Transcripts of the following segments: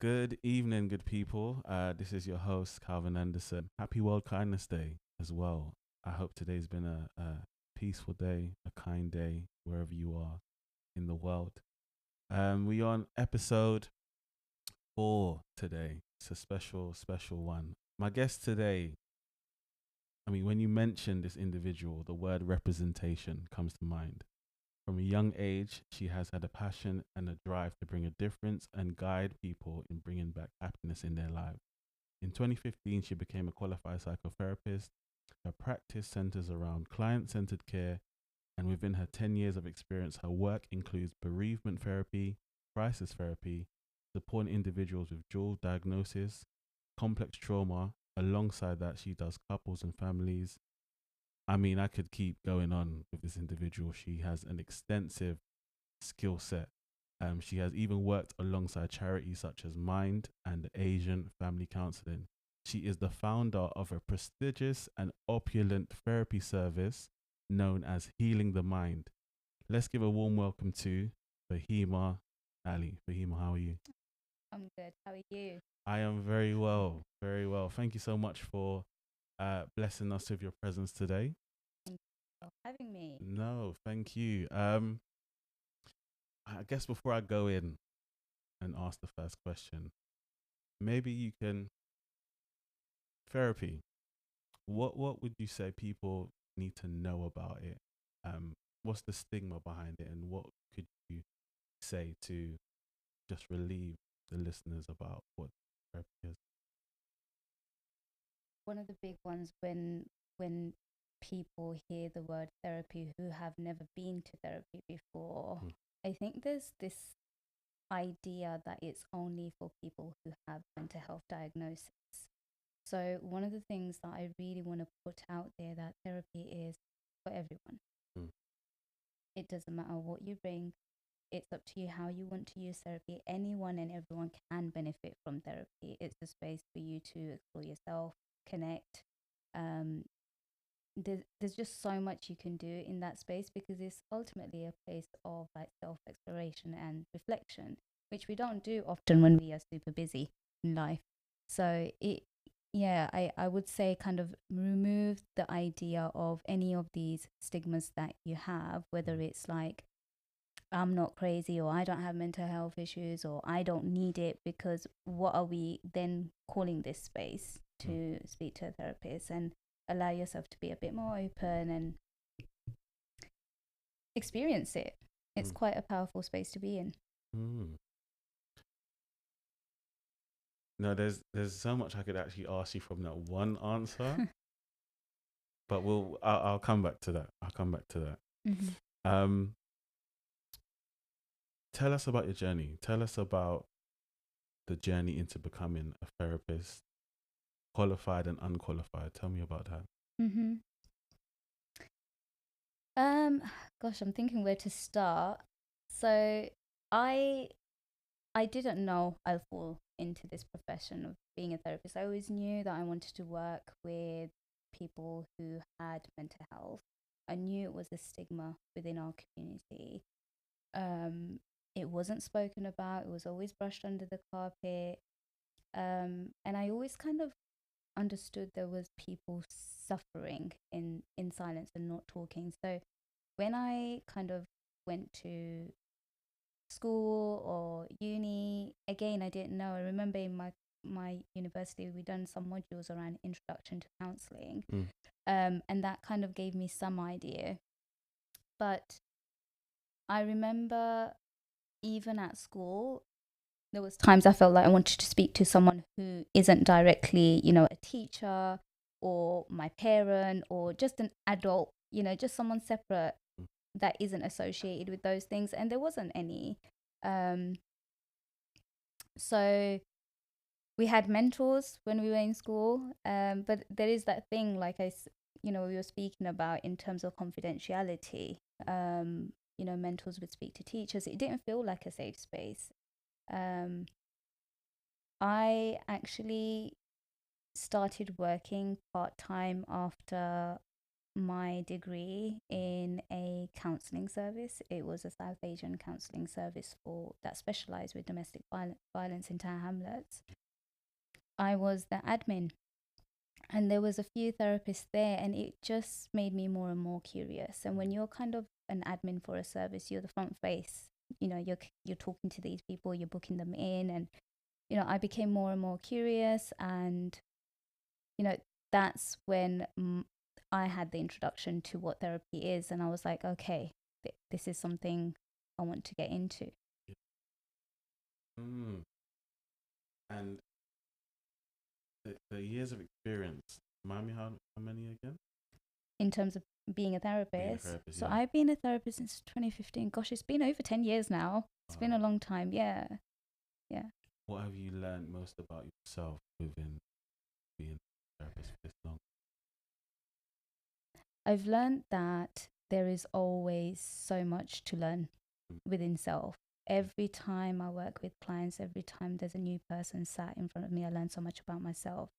Good evening, good people. This is your host, Calvin Anderson. Happy World Kindness Day as well. I hope today's been a peaceful day, a kind day, wherever you are in the world. We on episode 4 today. It's a special one. My guest today, when you mention this individual, the word representation comes to mind. From a young age, she has had a passion and a drive to bring a difference and guide people in bringing back happiness in their lives. In 2015, she became a qualified psychotherapist. Her practice centers around client centered care, and within her 10 years of experience, her work includes bereavement therapy, crisis therapy, supporting individuals with dual diagnosis, complex trauma. Alongside that, she does couples and families. I could keep going on with this individual. She has an extensive skill set. She has even worked alongside charities such as Mind and Asian Family Counseling. She is the founder of a prestigious and opulent therapy service known as Healing the Mind. Let's give a warm welcome to Fahima Ali. Fahima, how are you? I'm good. How are you? I am very well, very well. Thank you so much for blessing us with your presence today. Thank you for having me. No, thank you. I guess before I go in and ask the first question, maybe you can therapy. What would you say people need to know about it? What's the stigma behind it, and what could you say to just relieve the listeners about what therapy is? One of the big ones when people hear the word therapy who have never been to therapy before, Mm, I think there's this idea that it's only for people who have mental health diagnosis. So one of the things that I really want to put out there that therapy is for everyone. mm, It doesn't matter what you bring. It's up to you how you want to use therapy. Anyone and everyone can benefit from therapy. It's a space for you to explore yourself, connect. Um, there's just so much you can do in that space because it's ultimately a place of like self exploration and reflection, which we don't do often when we are super busy in life. So I would say kind of remove the idea of any of these stigmas that you have, whether mm, it's like I'm not crazy or I don't have mental health issues or I don't need it, because what are we then calling this space mm, to speak to a therapist and allow yourself to be a bit more open and experience it. It's mm, quite a powerful space to be in. mm. No, there's so much I could actually ask you from that one answer, but I'll come back to that. I'll come back to that. Mm-hmm. Um, Tell us about your journey. Tell us about the journey into becoming a therapist, qualified and unqualified. Tell me about that. Mm-hmm. Um, Gosh, I'm thinking where to start. So I I didn't know I'll fall into this profession of being a therapist. I always knew that I wanted to work with people who had mental health. I knew it was a stigma within our community. Um, it wasn't spoken about, it was always brushed under the carpet. And I always kind of understood there was people suffering in silence and not talking. So when I kind of went to school or uni, again, I didn't know. I remember in my university, we done some modules around introduction to counseling, Mm, and that kind of gave me some idea. But I remember even at school, there was times I felt like I wanted to speak to someone who isn't directly, a teacher or my parent or just an adult, just someone separate mm, that isn't associated with those things, and there wasn't any. Um, so we had mentors when we were in school, but there is that thing, like we were speaking about in terms of confidentiality. Mentors would speak to teachers. It didn't feel like a safe space. Um, I actually started working part time after my degree in a counselling service. It was a South Asian counselling service for that specialised with domestic violence in town hamlets. I was the admin, and there was a few therapists there, and it just made me more and more curious. And when you're kind of an admin for a service, you're the front face. You know, you're talking to these people, you're booking them in, and I became more and more curious, and that's when I had the introduction to what therapy is, and I was like, okay, this is something I want to get into. And the years of experience, remind me how many again? In terms of being a therapist. So yeah. I've been a therapist since 2015. Gosh, it's been over 10 years now. It's been a long time. Yeah. What have you learned most about yourself within being a therapist for this long? I've learned that there is always so much to learn within self. Every time I work with clients, every time there's a new person sat in front of me, I learn so much about myself.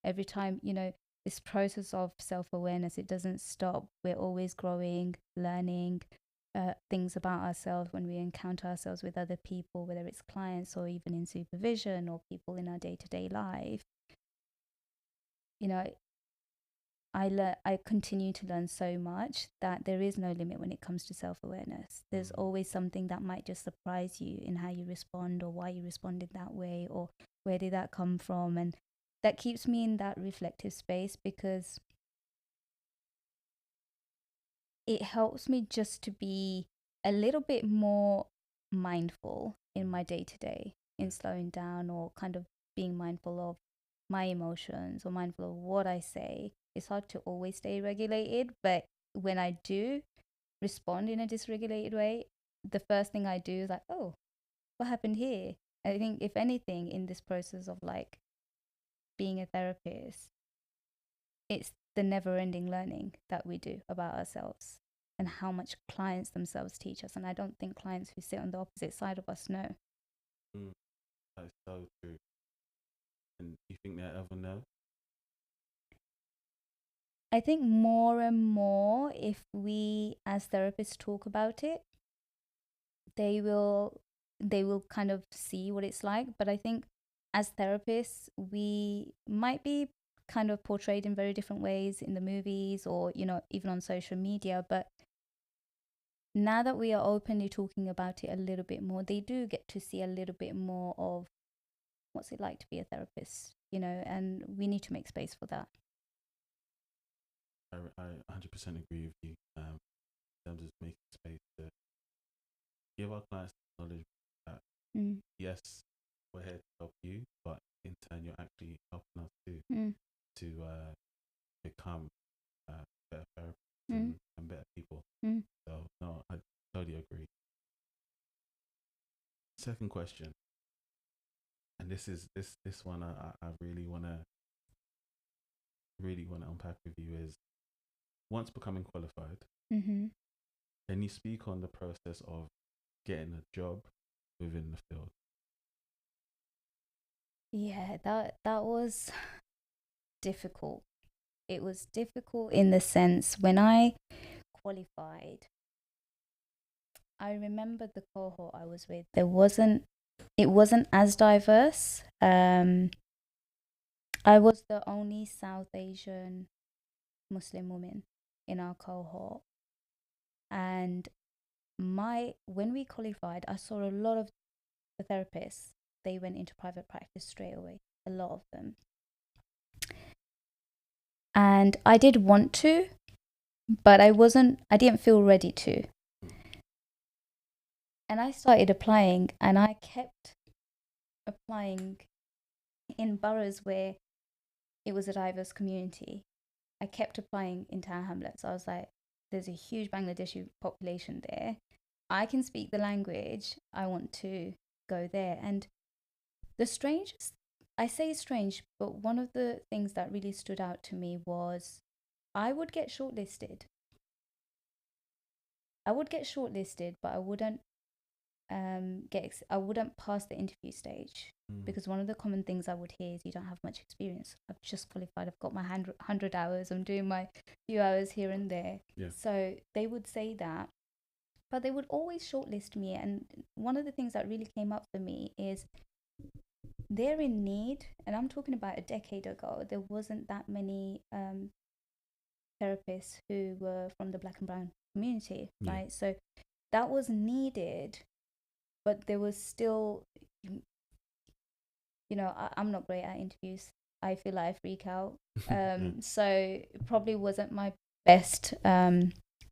Every time, this process of self-awareness, it doesn't stop. We're always growing, learning things about ourselves when we encounter ourselves with other people, whether it's clients or even in supervision or people in our day-to-day life. I continue to learn so much that there is no limit when it comes to self-awareness. There's always something that might just surprise you in how you respond, or why you responded that way, or where did that come from. And that keeps me in that reflective space, because it helps me just to be a little bit more mindful in my day-to-day, in slowing down, or kind of being mindful of my emotions, or mindful of what I say. It's hard to always stay regulated, but when I do respond in a dysregulated way, the first thing I do is like, oh, what happened here? I think if anything, in this process of like being a therapist, it's the never-ending learning that we do about ourselves and how much clients themselves teach us. And I don't think clients who sit on the opposite side of us know. That's so true. And do you think they ever know? I think more and more, if we as therapists talk about it, they will kind of see what it's like. But I think as therapists, we might be kind of portrayed in very different ways in the movies, or even on social media. But now that we are openly talking about it a little bit more, they do get to see a little bit more of what's it like to be a therapist, and we need to make space for that. I 100% agree with you in terms of making space to give our clients knowledge that yes, we're here to help you, but in turn you're actually helping us too to become better therapists and better people. So no, I totally agree. Second question, and this one I really wanna unpack with you is, once becoming qualified, can you speak on the process of getting a job within the field? Yeah, that was difficult. It was difficult in the sense, when I qualified, I remember the cohort I was with, it wasn't as diverse. I was the only South Asian Muslim woman in our cohort, and when we qualified, I saw a lot of the therapists, they went into private practice straight away, a lot of them. And I did want to, but I didn't feel ready to. And I started applying, and I kept applying in boroughs where it was a diverse community. I kept applying in town hamlets. I was like, there's a huge Bangladeshi population there. I can speak the language. I want to go there. And the strangest, I say strange, but one of the things that really stood out to me was I would get shortlisted. But I wouldn't I wouldn't pass the interview stage, Mm. because one of the common things I would hear is you don't have much experience. I've just qualified. I've got my 100 hours. I'm doing my few hours here and there. Yeah. So they would say that, but they would always shortlist me. And one of the things that really came up for me is they're in need. And I'm talking about a decade ago. There wasn't that many therapists who were from the Black and brown community, Yeah. right? So that was needed, but there was still, I'm not great at interviews. I feel like I freak out. So it probably wasn't my best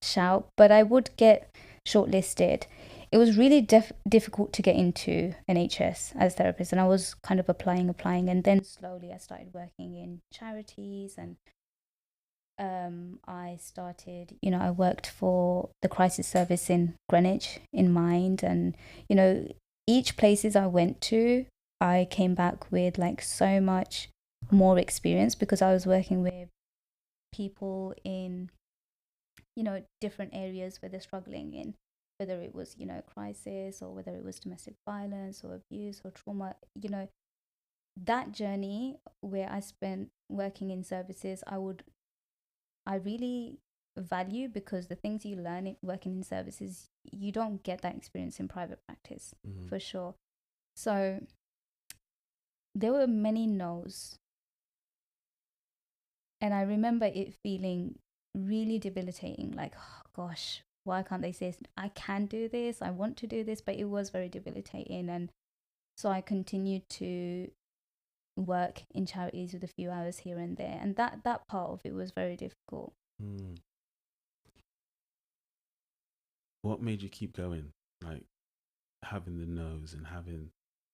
shout, but I would get shortlisted. It was really difficult to get into NHS as a therapist, and I was kind of applying, and then slowly I started working in charities, and I worked for the crisis service in Greenwich in Mind, and each places I went to, I came back with like so much more experience, because I was working with people in different areas where they're struggling in, whether it was crisis, or whether it was domestic violence or abuse or trauma. That journey where I spent working in services, I really value, because the things you learn working in services, you don't get that experience in private practice, for sure. So there were many no's, and I remember it feeling really debilitating, like, oh gosh, why can't they say I can do this, I want to do this? But it was very debilitating. And so I continued to work in charities with a few hours here and there, and that part of it was very difficult. What made you keep going, like having the no's and having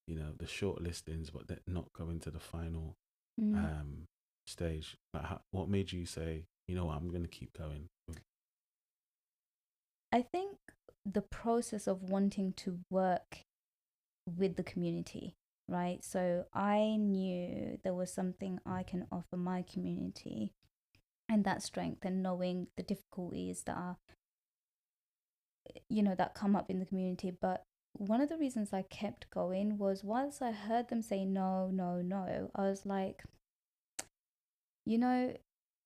the short listings, but not going to the final stage? Like, what made you say, I'm going to keep going? I think the process of wanting to work with the community, right? So I knew there was something I can offer my community, and that strength, and knowing the difficulties that are, that come up in the community. But one of the reasons I kept going was, whilst I heard them say no, no, no, I was like,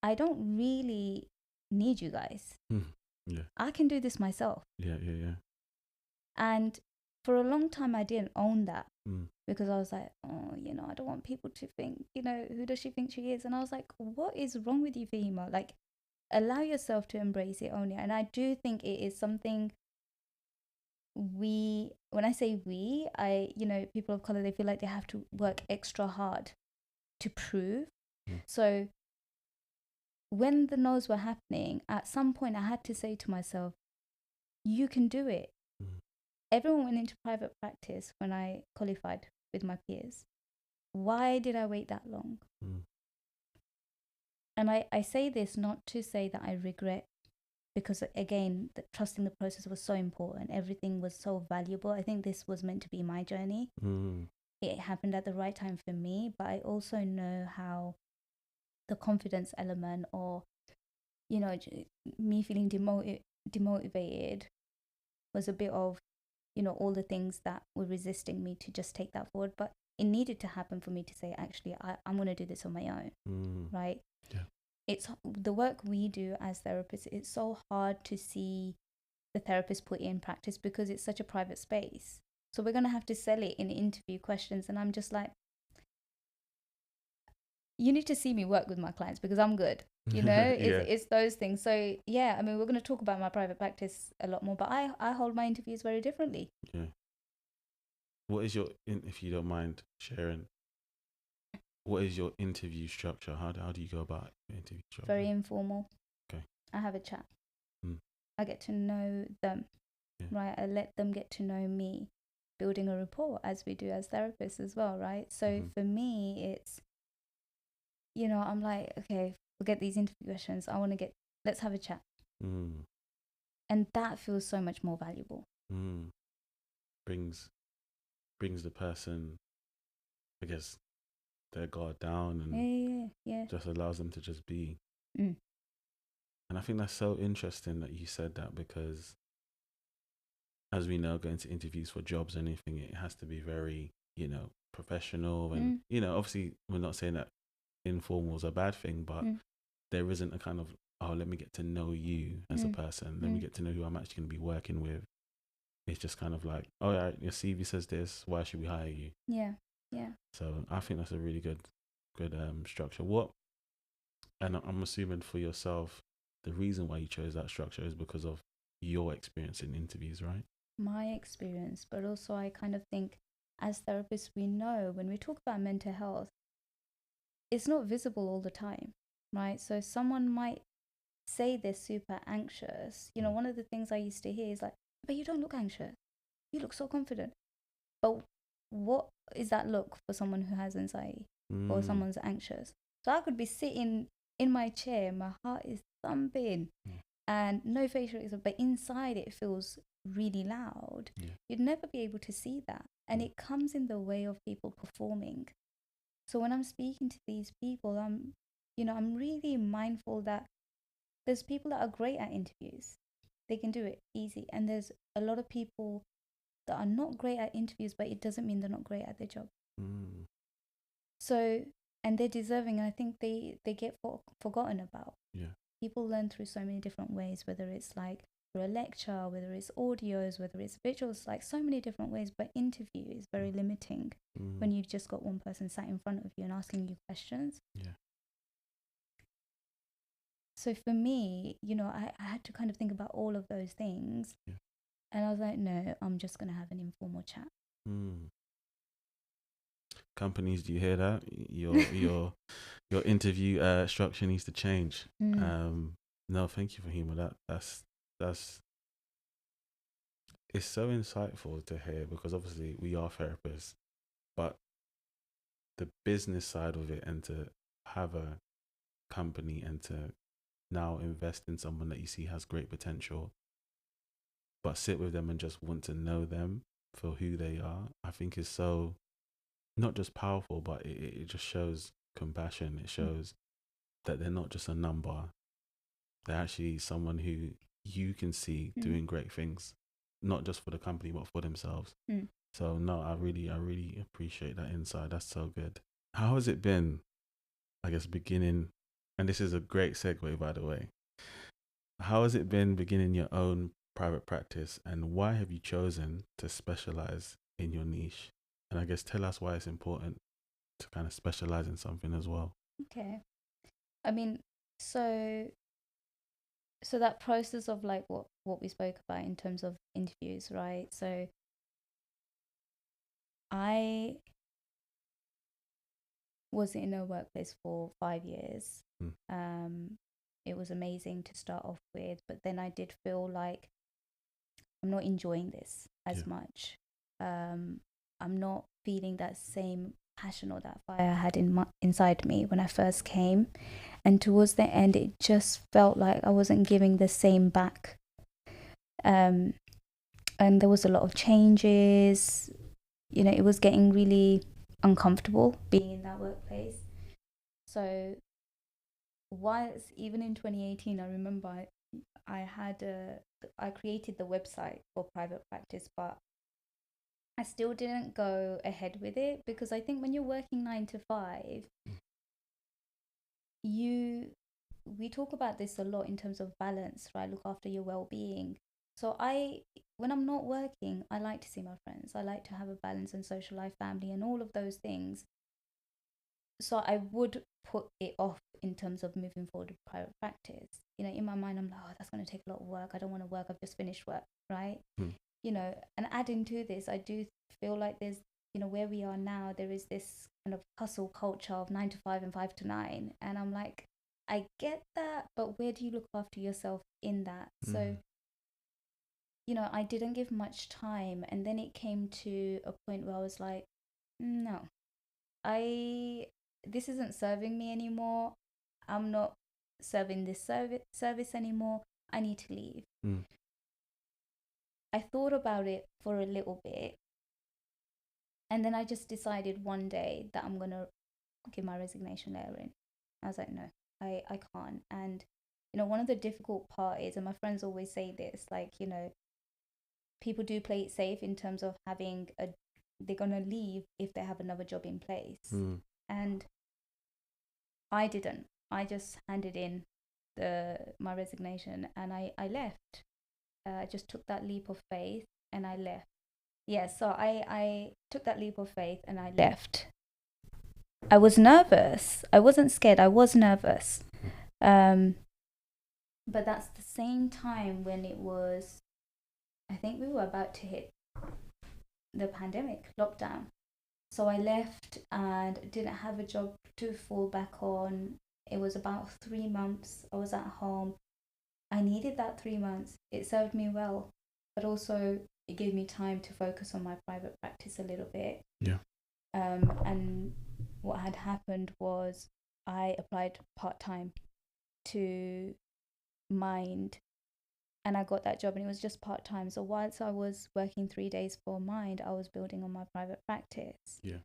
I don't really need you guys. Yeah. I can do this myself. Yeah. And for a long time, I didn't own that, because I was like, oh, I don't want people to think, who does she think she is? And I was like, what is wrong with you, Fahima? Like, allow yourself to embrace it, own it. And I do think it is something when I say people of color, they feel like they have to work extra hard to prove. So when the no's were happening, at some point I had to say to myself, you can do it. Everyone went into private practice when I qualified with my peers. Why did I wait that long? And I say this not to say that I regret, because again, trusting the process was so important. Everything was so valuable. I think this was meant to be my journey. It happened at the right time for me, but I also know how the confidence element, or me feeling demotivated, was a bit of all the things that were resisting me to just take that forward. But it needed to happen for me to say, actually, I'm going to do this on my own. Right? Yeah. It's the work we do as therapists. It's so hard to see the therapist put it in practice, because it's such a private space. So we're going to have to sell it in interview questions. And I'm just like, you need to see me work with my clients, because I'm good. It's those things. So yeah, I mean, we're going to talk about my private practice a lot more, but I hold my interviews very differently. Yeah. What is your, if you don't mind sharing, what is your interview structure? How do you go about your interview structure? Very informal. Okay. I have a chat. I get to know them, right? I let them get to know me, building a rapport, as we do as therapists as well, right? So for me, it's, I'm like, okay, forget these interview questions. Let's have a chat. And that feels so much more valuable. Brings the person, I guess, their guard down, and just allows them to just be. And I think that's so interesting that you said that, because as we know, going to interviews for jobs or anything, it has to be very, professional. And, Mm. Obviously, we're not saying that informal is a bad thing, but Mm. there isn't a kind of, oh, let me get to know you as a Mm. person. Let me get to know who I'm actually going to be working with. It's just kind of like, oh, yeah, your CV says this. Why should we hire you? Yeah. Yeah. So I think that's a really good structure. And I'm assuming for yourself, the reason why you chose that structure is because of your experience in interviews, right? My experience, but also I kind of think as therapists, we know when we talk about mental health, it's not visible all the time, right? So someone might say they're super anxious. One of the things I used to hear is like, but you don't look anxious. You look so confident. But what is that look for someone who has anxiety or someone's anxious? So I could be sitting in my chair, my heart is thumping and no facial expression, but inside it feels really loud. Yeah. You'd never be able to see that. And it comes in the way of people performing. So when I'm speaking to these people, I'm really mindful that there's people that are great at interviews. They can do it easy. And there's a lot of people that are not great at interviews, but it doesn't mean they're not great at their job. So, and they're deserving. And I think they get forgotten about. Yeah. People learn through so many different ways, whether it's like through a lecture, whether it's audios, whether it's visuals, like so many different ways. But interview is very limiting when you just got one person sat in front of you and asking you questions. Yeah. So for me, I had to kind of think about all of those things. Yeah. And I was like, no, I'm just going to have an informal chat. Companies, do you hear that? Your interview structure needs to change. No, thank you, Fahima. That's it's so insightful to hear, because obviously we are therapists, but the business side of it, and to have a company and to now invest in someone that you see has great potential, but sit with them and just want to know them for who they are, I think is so not just powerful, but it just shows compassion. It shows that they're not just a number. They're actually someone who you can see doing great things, not just for the company, but for themselves. So no, I really appreciate that insight. That's so good. How has it been, I guess, beginning, and this is a great segue, by the way. How has it been beginning your own private practice, and why have you chosen to specialize in your niche? And I guess tell us why it's important to kind of specialize in something as well. Okay. I mean, so that process of like what we spoke about in terms of interviews, right? So I was in a workplace for 5 years. It was amazing to start off with, but then I did feel like I'm not enjoying this as much. I'm not feeling that same passion or that fire I had inside me when I first came. And towards the end, it just felt like I wasn't giving the same back. And there was a lot of changes. It was getting really uncomfortable being in that workplace. So whilst even in 2018, I remember I created the website for private practice, but I still didn't go ahead with it, because I think when you're working 9 to 5, we talk about this a lot in terms of balance, right? Look after your well-being. So when I'm not working, I like to see my friends. I like to have a balance and social life, family, and all of those things. So I would put it off in terms of moving forward with private practice. In my mind, I'm like, oh, that's going to take a lot of work. I don't want to work. I've just finished work, right? And adding to this, I do feel like there's, where we are now, there is this kind of hustle culture of 9 to 5 and 5 to 9. And I'm like, I get that, but where do you look after yourself in that? So, I didn't give much time. And then it came to a point where I was like, no, this isn't serving me anymore. I'm not serving this service anymore. I need to leave. I thought about it for a little bit. And then I just decided one day that I'm going to give my resignation letter in. I was like, no, I can't. And, one of the difficult part is, and my friends always say this, like, people do play it safe in terms of having they're gonna leave if they have another job in place. And I didn't. I just handed in my resignation and I left. I just took that leap of faith and I left. Yeah, so I took that leap of faith and I left. I was nervous. I wasn't scared. I was nervous. But that's the same time when it was, I think we were about to hit the pandemic lockdown. So I left and didn't have a job to fall back on. It was about 3 months. I was at home. I needed that 3 months. It served me well, but also it gave me time to focus on my private practice a little bit. Yeah. And what had happened was I applied part-time to Mind and I got that job and it was just part-time. So whilst I was working 3 days for Mind, I was building on my private practice. Yeah.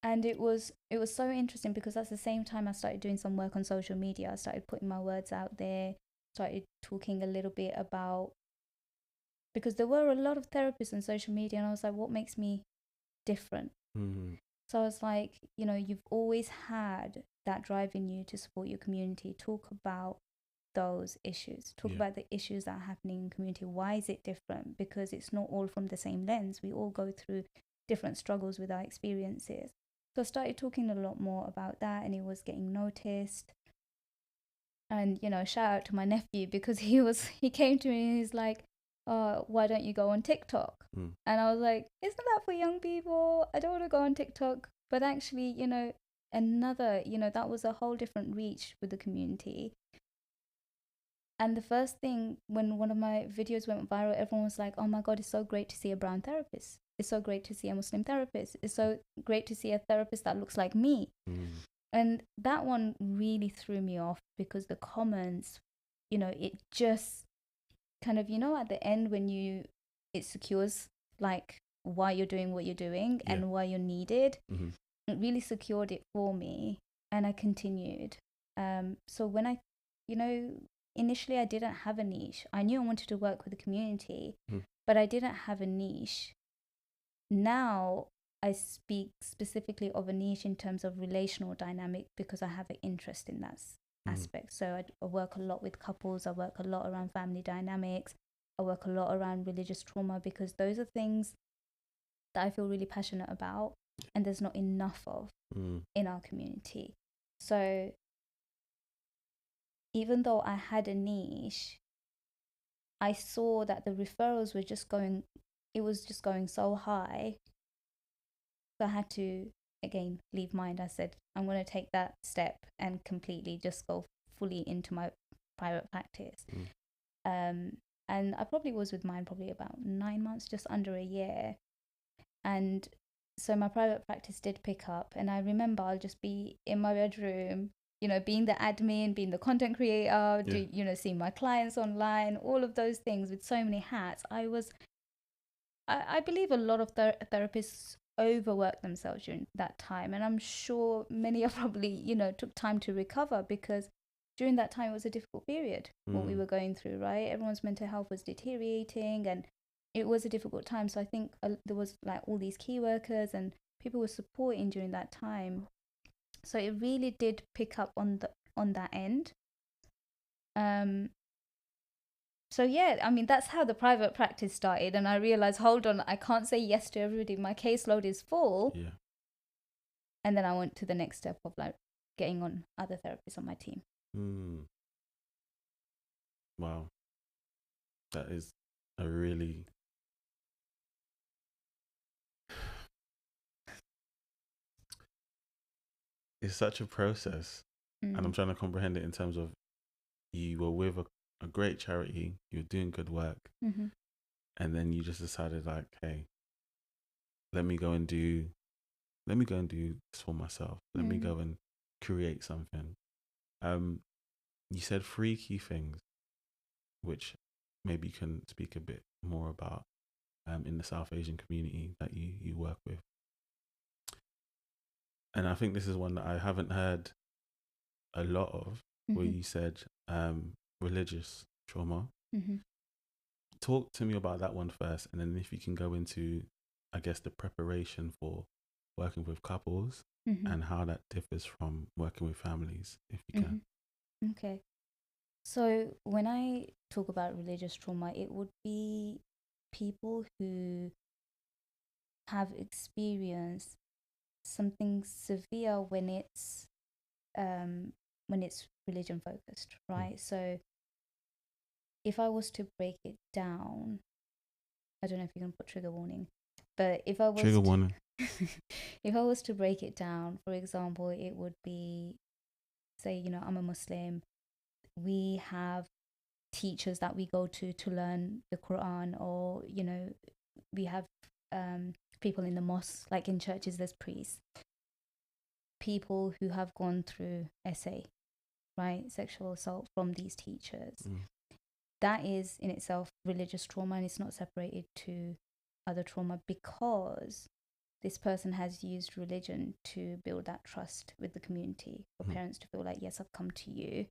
And it was so interesting because at the same time I started doing some work on social media. I started putting my words out there, started talking a little bit about, because there were a lot of therapists on social media and I was like, what makes me different? So I was like, you've always had that drive in you to support your community. Talk about those issues. Talk about the issues that are happening in the community. Why is it different? Because it's not all from the same lens. We all go through different struggles with our experiences. So I started talking a lot more about that and it was getting noticed. And, shout out to my nephew because he came to me and he's like, why don't you go on TikTok? And I was like, isn't that for young people? I don't want to go on TikTok. But actually, that was a whole different reach with the community. And the first thing, when one of my videos went viral, everyone was like, oh my God, it's so great to see a brown therapist. It's so great to see a Muslim therapist. It's so great to see a therapist that looks like me. And that one really threw me off because the comments, it just kind of, at the end when it secures like why you're doing what you're doing and why you're needed. It really secured it for me and I continued. So when I, initially I didn't have a niche. I knew I wanted to work with the community, but I didn't have a niche. Now I speak specifically of a niche in terms of relational dynamic because I have an interest in that aspect. So I work a lot with couples. I work a lot around family dynamics. I work a lot around religious trauma because those are things that I feel really passionate about and there's not enough of in our community. So even though I had a niche, I saw that the referrals were just going so high. So I had to, again, leave Mind. I said, I'm going to take that step and completely just go fully into my private practice. And I probably was with Mind probably about 9 months, just under a year. And so my private practice did pick up. And I remember I'll just be in my bedroom, being the admin, being the content creator, seeing my clients online, all of those things with so many hats. I believe a lot of therapists overwork themselves during that time. And I'm sure many are probably, took time to recover because during that time it was a difficult period, what we were going through, right? Everyone's mental health was deteriorating and it was a difficult time. So I think there was like all these key workers and people were supporting during that time. So it really did pick up on that end. So yeah, I mean, that's how the private practice started. And I realized, hold on, I can't say yes to everybody. My caseload is full. Yeah. And then I went to the next step of like getting on other therapists on my team. Wow. That is a really... It's such a process. And I'm trying to comprehend it in terms of you were with a great charity, you were doing good work, and then you just decided like, hey, let me go and do this for myself. Let me go and create something. You said 3 key things, which maybe you can speak a bit more about in the South Asian community that you work with. And I think this is one that I haven't heard a lot of, where you said religious trauma, talk to me about that one first, and then if you can go into, I guess, the preparation for working with couples Mm-hmm. and how that differs from working with families, if you can. Mm-hmm. Okay. So when I talk about religious trauma, it would be people who have experienced something severe when it's religion focused, right? So if I was to break it down, I don't know if you can put trigger warning, but if I was Trigger warning. if I was to break it down, for example, it would be, say, I'm a Muslim. We have teachers that we go to learn the Quran, or we have people in the mosque, like in churches there's priests, people who have gone through SA, right, sexual assault from these teachers. That is in itself religious trauma, and it's not separated to other trauma, because this person has used religion to build that trust with the community, for parents to feel like, yes, I've come to you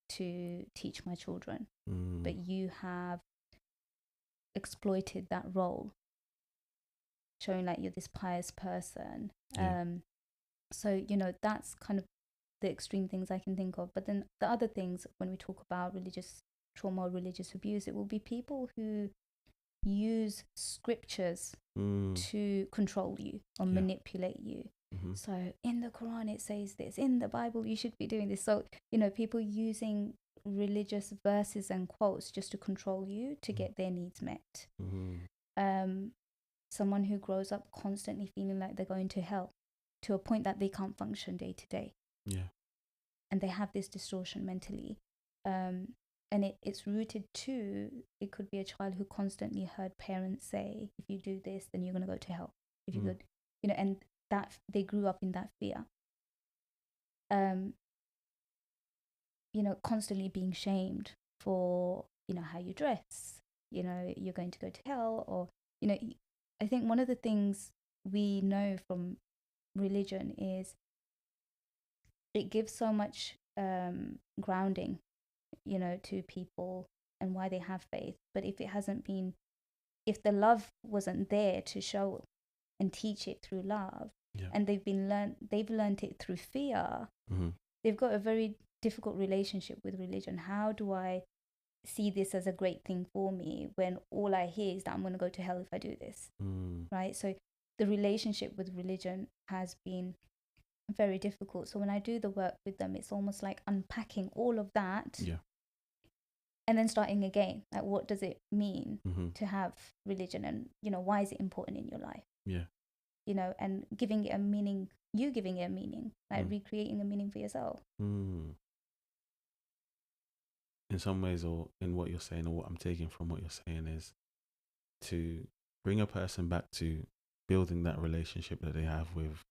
to teach my children, but you have exploited that role, showing like you're this pious person. So that's kind of the extreme things I can think of. But then the other things, when we talk about religious trauma or religious abuse, it will be people who use scriptures to control you or manipulate you. So in the Quran it says this, in the Bible you should be doing this. So people using religious verses and quotes just to control you to get their needs met. Someone who grows up constantly feeling like they're going to hell, to a point that they can't function day to day, and they have this distortion mentally, and it's rooted to, it could be a child who constantly heard parents say, if you do this then you're going to go to hell, if you go, and that they grew up in that fear, constantly being shamed for how you dress, you're going to go to hell, or I think one of the things we know from religion is it gives so much grounding, to people and why they have faith. But if the love wasn't there to show and teach it through love, and they've learned it through fear, they've got a very difficult relationship with religion. How do I see this as a great thing for me when all I hear is that I'm going to go to hell if I do this, right? So the relationship with religion has been very difficult. So when I do the work with them, it's almost like unpacking all of that, and then starting again. Like, what does it mean to have religion, and why is it important in your life? And giving it a meaning, like recreating a meaning for yourself. In some ways, or in what you're saying, or what I'm taking from what you're saying, is to bring a person back to building that relationship that they have with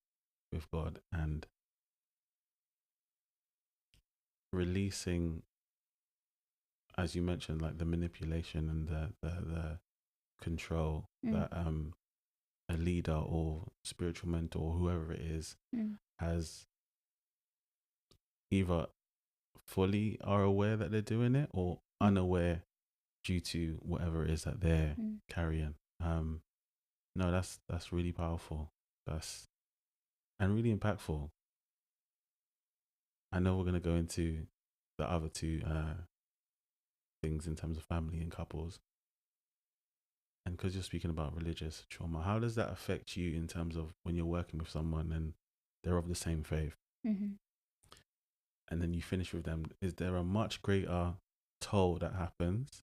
God, and releasing, as you mentioned, like the manipulation and the control that a leader or spiritual mentor or whoever it is has either fully are aware that they're doing it, or unaware due to whatever it is that they're carrying. No, that's really powerful. And really impactful. I know we're going to go into the other two things in terms of family and couples. And because you're speaking about religious trauma, how does that affect you in terms of when you're working with someone and they're of the same faith, and then you finish with them? Is there a much greater toll that happens,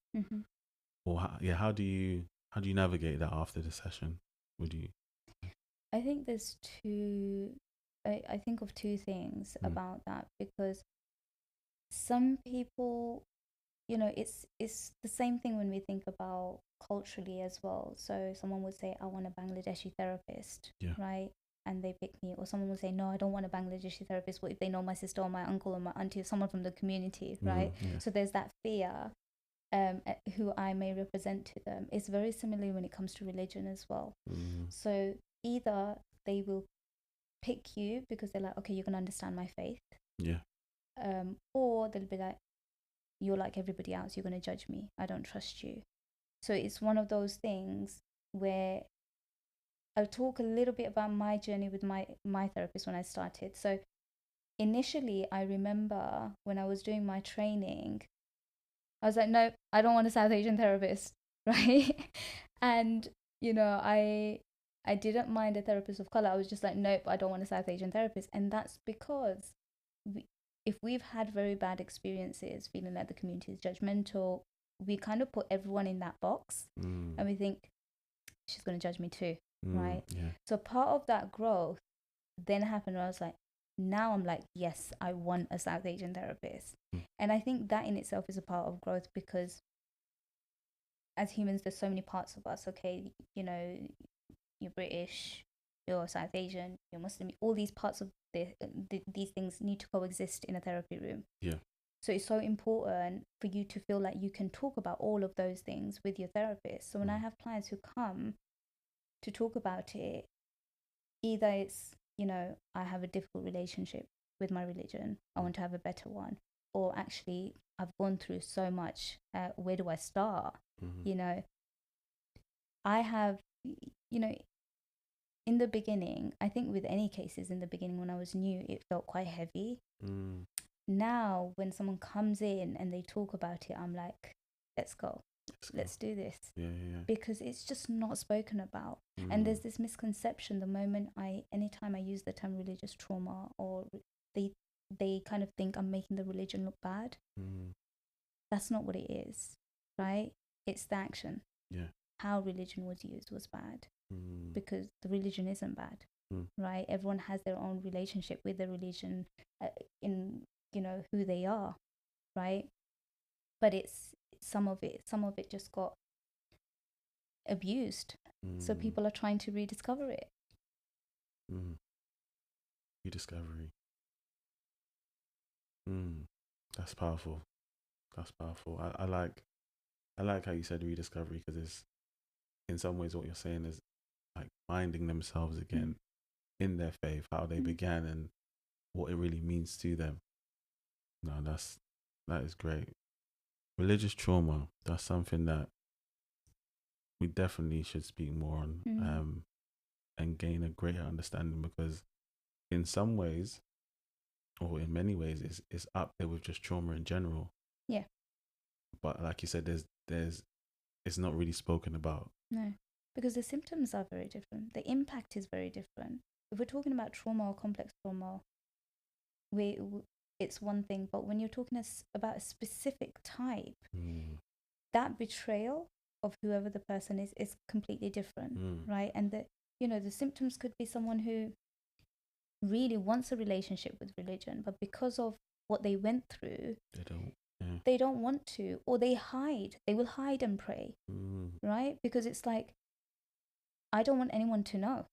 or how do you navigate that after the session? Would you? I think there's two. I think of two things about that, because some people, it's the same thing when we think about culturally as well. So someone would say, I want a Bangladeshi therapist, right? And they pick me. Or someone would say, no, I don't want a Bangladeshi therapist. What if they know my sister or my uncle or my auntie or someone from the community, right? So there's that fear, who I may represent to them. It's very similar when it comes to religion as well. So either they will pick you because they're like, okay, you're going to understand my faith. Or they'll be like, you're like everybody else, you're going to judge me, I don't trust you. So it's one of those things where I'll talk a little bit about my journey with my therapist when I started. So initially, I remember when I was doing my training, I was like, no, I don't want a South Asian therapist, right? And I didn't mind a therapist of color. I was just like, nope, I don't want a South Asian therapist. And that's because if we've had very bad experiences feeling like the community is judgmental, we kind of put everyone in that box and we think she's going to judge me too, right? Yeah. So part of that growth then happened where I was like, now I'm like, yes, I want a South Asian therapist. And I think that in itself is a part of growth, because as humans, there's so many parts of us. Okay, you're British, you're South Asian, you're Muslim. All these parts of these things need to coexist in a therapy room. Yeah. So it's so important for you to feel like you can talk about all of those things with your therapist. So when I have clients who come to talk about it, either it's, I have a difficult relationship with my religion, I want to have a better one, or actually I've gone through so much, where do I start? I have, in the beginning, I think with any cases in the beginning when I was new, it felt quite heavy. Now when someone comes in and they talk about it, I'm like, let's go. Let's do this. Yeah. Because it's just not spoken about. And there's this misconception anytime I use the term religious trauma, or they kind of think I'm making the religion look bad. That's not what it is, right? It's the action. Yeah. How religion was used was bad, because the religion isn't bad, right? Everyone has their own relationship with the religion, in who they are, right? But it's some of it just got abused, so people are trying to rediscover it. Rediscovery. That's powerful. I like how you said rediscovery, because it's, in some ways, what you're saying is like finding themselves again in their faith, how they began and what it really means to them. No, that is great. Religious trauma, that's something that we definitely should speak more on, and gain a greater understanding, because in some ways, or in many ways, it's up there with just trauma in general. Yeah. But like you said, there's it's not really spoken about. No, because the symptoms are very different. The impact is very different. If we're talking about trauma or complex trauma, it's one thing. But when you're talking about a specific type, that betrayal of whoever the person is completely different, right? And the symptoms could be someone who really wants a relationship with religion, but because of what they went through, they don't want to, or they will hide and pray, right? Because it's like, I don't want anyone to know.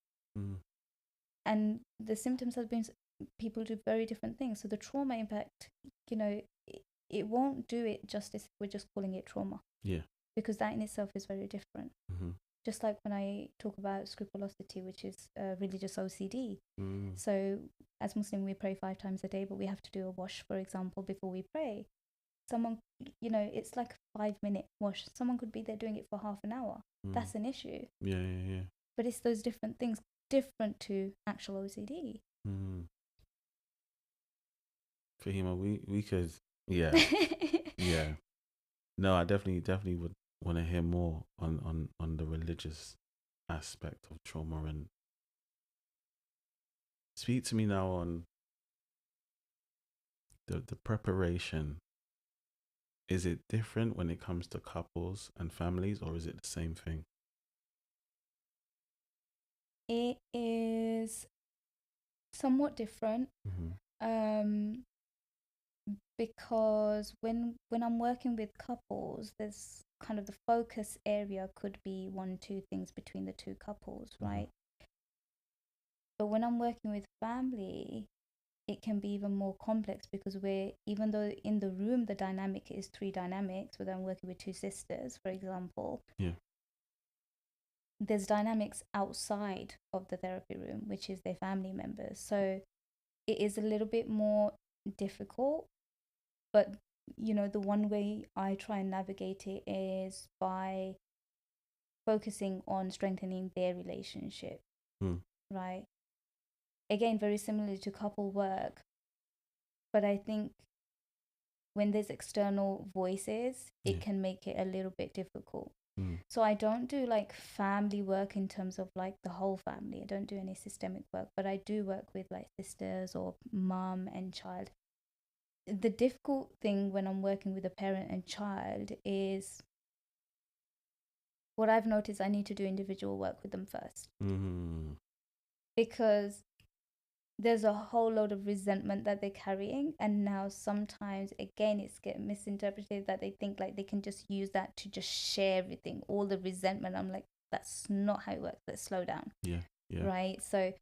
And the symptoms have been, people do very different things. So the trauma impact, it won't do it justice if we're just calling it trauma. Yeah. Because that in itself is very different. Just like when I talk about scrupulosity, which is religious OCD. So as Muslim, we pray 5 times a day, but we have to do a wash, for example, before we pray. Someone, it's like a 5-minute wash. Someone could be there doing it for half an hour. That's an issue. Yeah. But it's those different things, different to actual OCD. Fahima, we could, yeah. Yeah. No, I definitely would want to hear more on the religious aspect of trauma, and speak to me now on the preparation. Is it different when it comes to couples and families, or is it the same thing? It is somewhat different, because when I'm working with couples, there's kind of the focus area could be 1-2 things between the 2 couples, right? But when I'm working with family, it can be even more complex, because even though in the room the dynamic is 3 dynamics, whether I'm working with 2 sisters, for example, there's dynamics outside of the therapy room, which is their family members. So it is a little bit more difficult, but the one way I try and navigate it is by focusing on strengthening their relationship, Mm. right? Again, very similar to couple work, but I think when there's external voices, it can make it a little bit difficult. So I don't do like family work in terms of like the whole family. I don't do any systemic work, but I do work with like sisters or mum and child. The difficult thing when I'm working with a parent and child is what I've noticed, I need to do individual work with them first. Because there's a whole load of resentment that they're carrying, and now sometimes again it's get misinterpreted that they think like they can just use that to just share everything, all the resentment. I'm like, that's not how it works. Let's slow down. Right. So,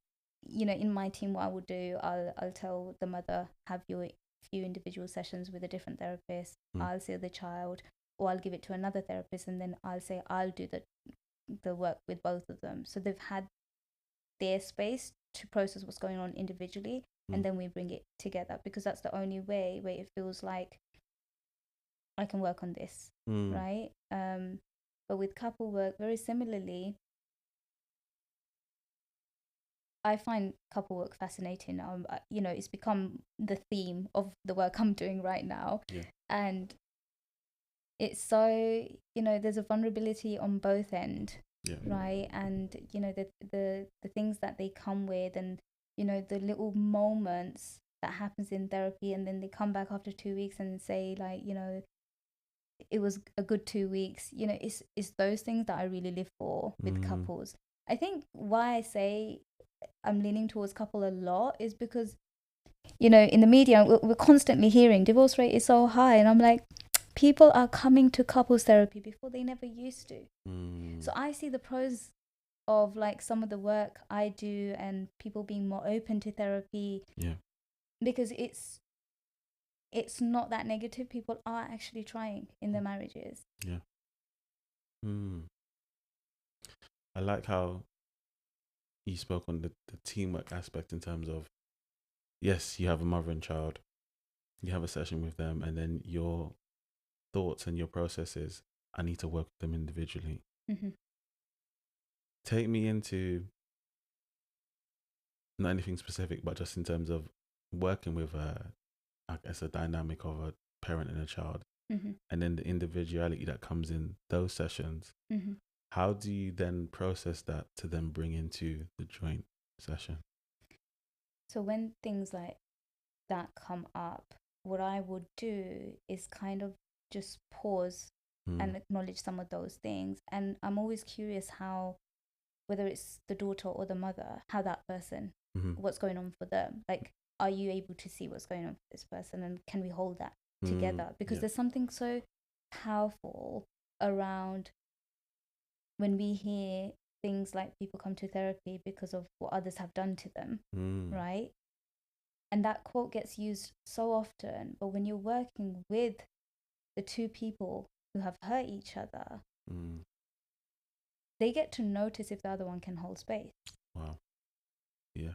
in my team, what I would do, I'll tell the mother, have your few individual sessions with a different therapist. I'll see the child, or I'll give it to another therapist, and then I'll say I'll do the work with both of them, so they've had their space to process what's going on individually, and then we bring it together, because that's the only way where it feels like I can work on this, right? But with couple work, very similarly, I find couple work fascinating. It's become the theme of the work I'm doing right now, and it's so, there's a vulnerability on both end, right? And the things that they come with, and the little moments that happens in therapy, and then they come back after 2 weeks and say like, it was a good 2 weeks. It's those things that I really live for with couples. I think why I say I'm leaning towards couple a lot is because in the media we're constantly hearing divorce rate is so high, and I'm like, people are coming to couples therapy before they never used to. So I see the pros of like some of the work I do, and people being more open to therapy. Because it's not that negative. People are actually trying in their marriages. I like how you spoke on the teamwork aspect, in terms of, yes, you have a mother and child, you have a session with them, and then your thoughts and your processes, I need to work with them individually. Take me into, not anything specific, but just in terms of working with I guess a dynamic of a parent and a child, and then the individuality that comes in those sessions. How do you then process that to then bring into the joint session? So when things like that come up, what I would do is kind of just pause and acknowledge some of those things. And I'm always curious how, whether it's the daughter or the mother, how that person, what's going on for them. Like, are you able to see what's going on for this person, and can we hold that together? Because there's something so powerful around when we hear things like people come to therapy because of what others have done to them, right? And that quote gets used so often, but when you're working with the two people who have hurt each other, they get to notice if the other one can hold space. Wow. Yeah.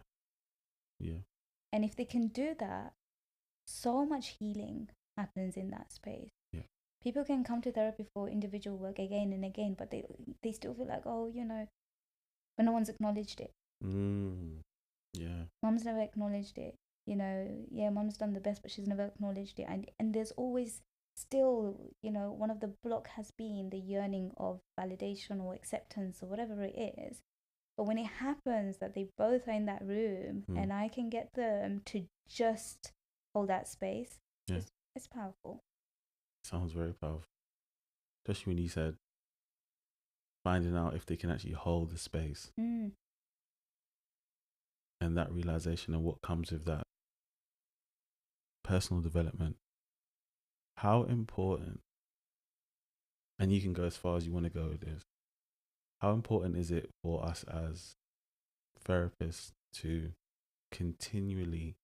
And if they can do that, so much healing happens in that space. People can come to therapy for individual work again and again, but they still feel like, oh, but no one's acknowledged it. Mum's never acknowledged it. Mum's done the best, but she's never acknowledged it. And there's always still, one of the block has been the yearning of validation or acceptance or whatever it is. But when it happens that they both are in that room, and I can get them to just hold that space, it's powerful. Sounds very powerful. Especially when you said finding out if they can actually hold the space. And that realization and what comes with that personal development. How important, and you can go as far as you want to go with this, how important is it for us as therapists to continually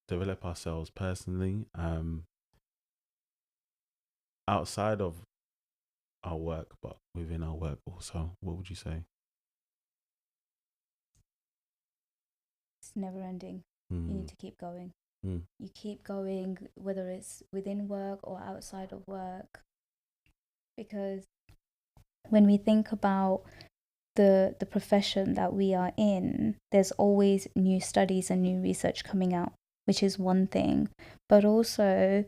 develop ourselves personally, outside of our work, but within our work also? What would you say? It's never ending. You need to keep going. You keep going, whether it's within work or outside of work, because when we think about the profession that we are in, there's always new studies and new research coming out, which is one thing. But also,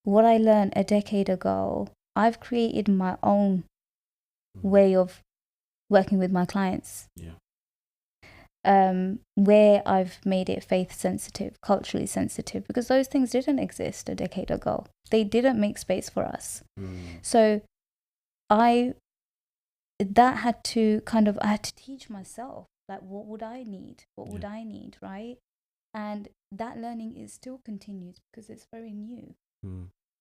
what I learned a decade ago, I've created my own way of working with my clients. Yeah. Where I've made it faith sensitive, culturally sensitive, because those things didn't exist a decade ago. They didn't make space for us. So I had to teach myself, like, what would I need? What would I need, right? And that learning is still continues because it's very new.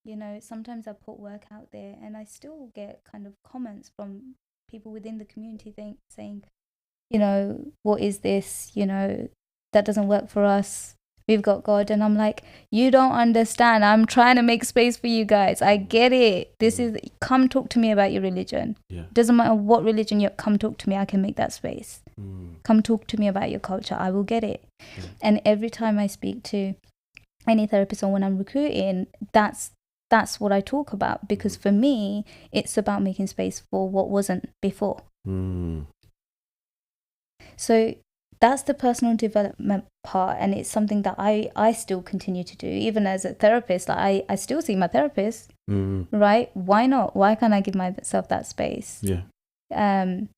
You know, sometimes I put work out there and I still get kind of comments from people within the community saying, you know, what is this? You know, that doesn't work for us. We've got God. And I'm like, you don't understand. I'm trying to make space for you guys. I get it. This is, come talk to me about your religion. Yeah. Doesn't matter what religion you come talk to me. I can make that space. Come talk to me about your culture. I will get it. Yeah. And every time I speak to any therapist or when I'm recruiting, that's what I talk about, because for me, it's about making space for what wasn't before. So that's the personal development part, and it's something that I still continue to do, even as a therapist. Like I still see my therapist, right? Why not? Why can't I give myself that space? Yeah. And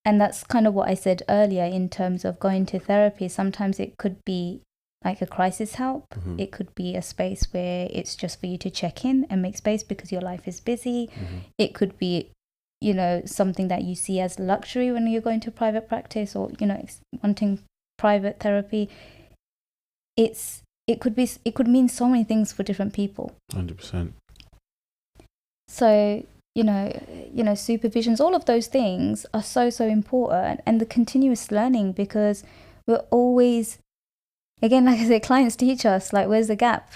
that's kind of what I said earlier in terms of going to therapy. Sometimes it could be like a crisis help. It could be a space where it's just for you to check in and make space because your life is busy. It could be, you know, something that you see as luxury when you're going to private practice, or, you know, wanting private therapy. It could mean so many things for different people. 100%. So, you know, supervisions, all of those things are so important, and the continuous learning, because we're always, again, like I said, clients teach us, like, where's the gap,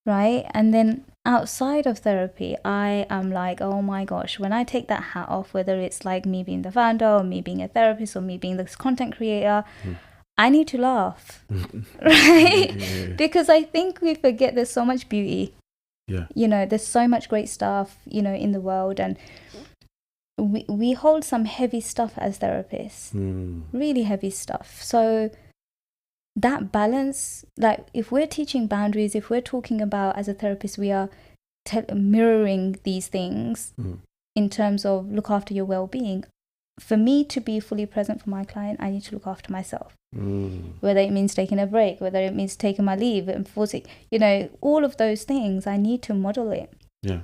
right? And then outside of therapy, I am like, oh my gosh, when I take that hat off, whether it's like me being the founder or me being a therapist or me being this content creator, I need to laugh, right? Yeah. Because I think we forget there's so much beauty. Yeah. You know, there's so much great stuff, you know, in the world, and we hold some heavy stuff as therapists, really heavy stuff. So that balance, like if we're teaching boundaries, if we're talking about, as a therapist, we are mirroring these things in terms of look after your well-being. For me to be fully present for my client, I need to look after myself. Whether it means taking a break, whether it means taking my leave, enforcing, you know, all of those things, I need to model it. Yeah.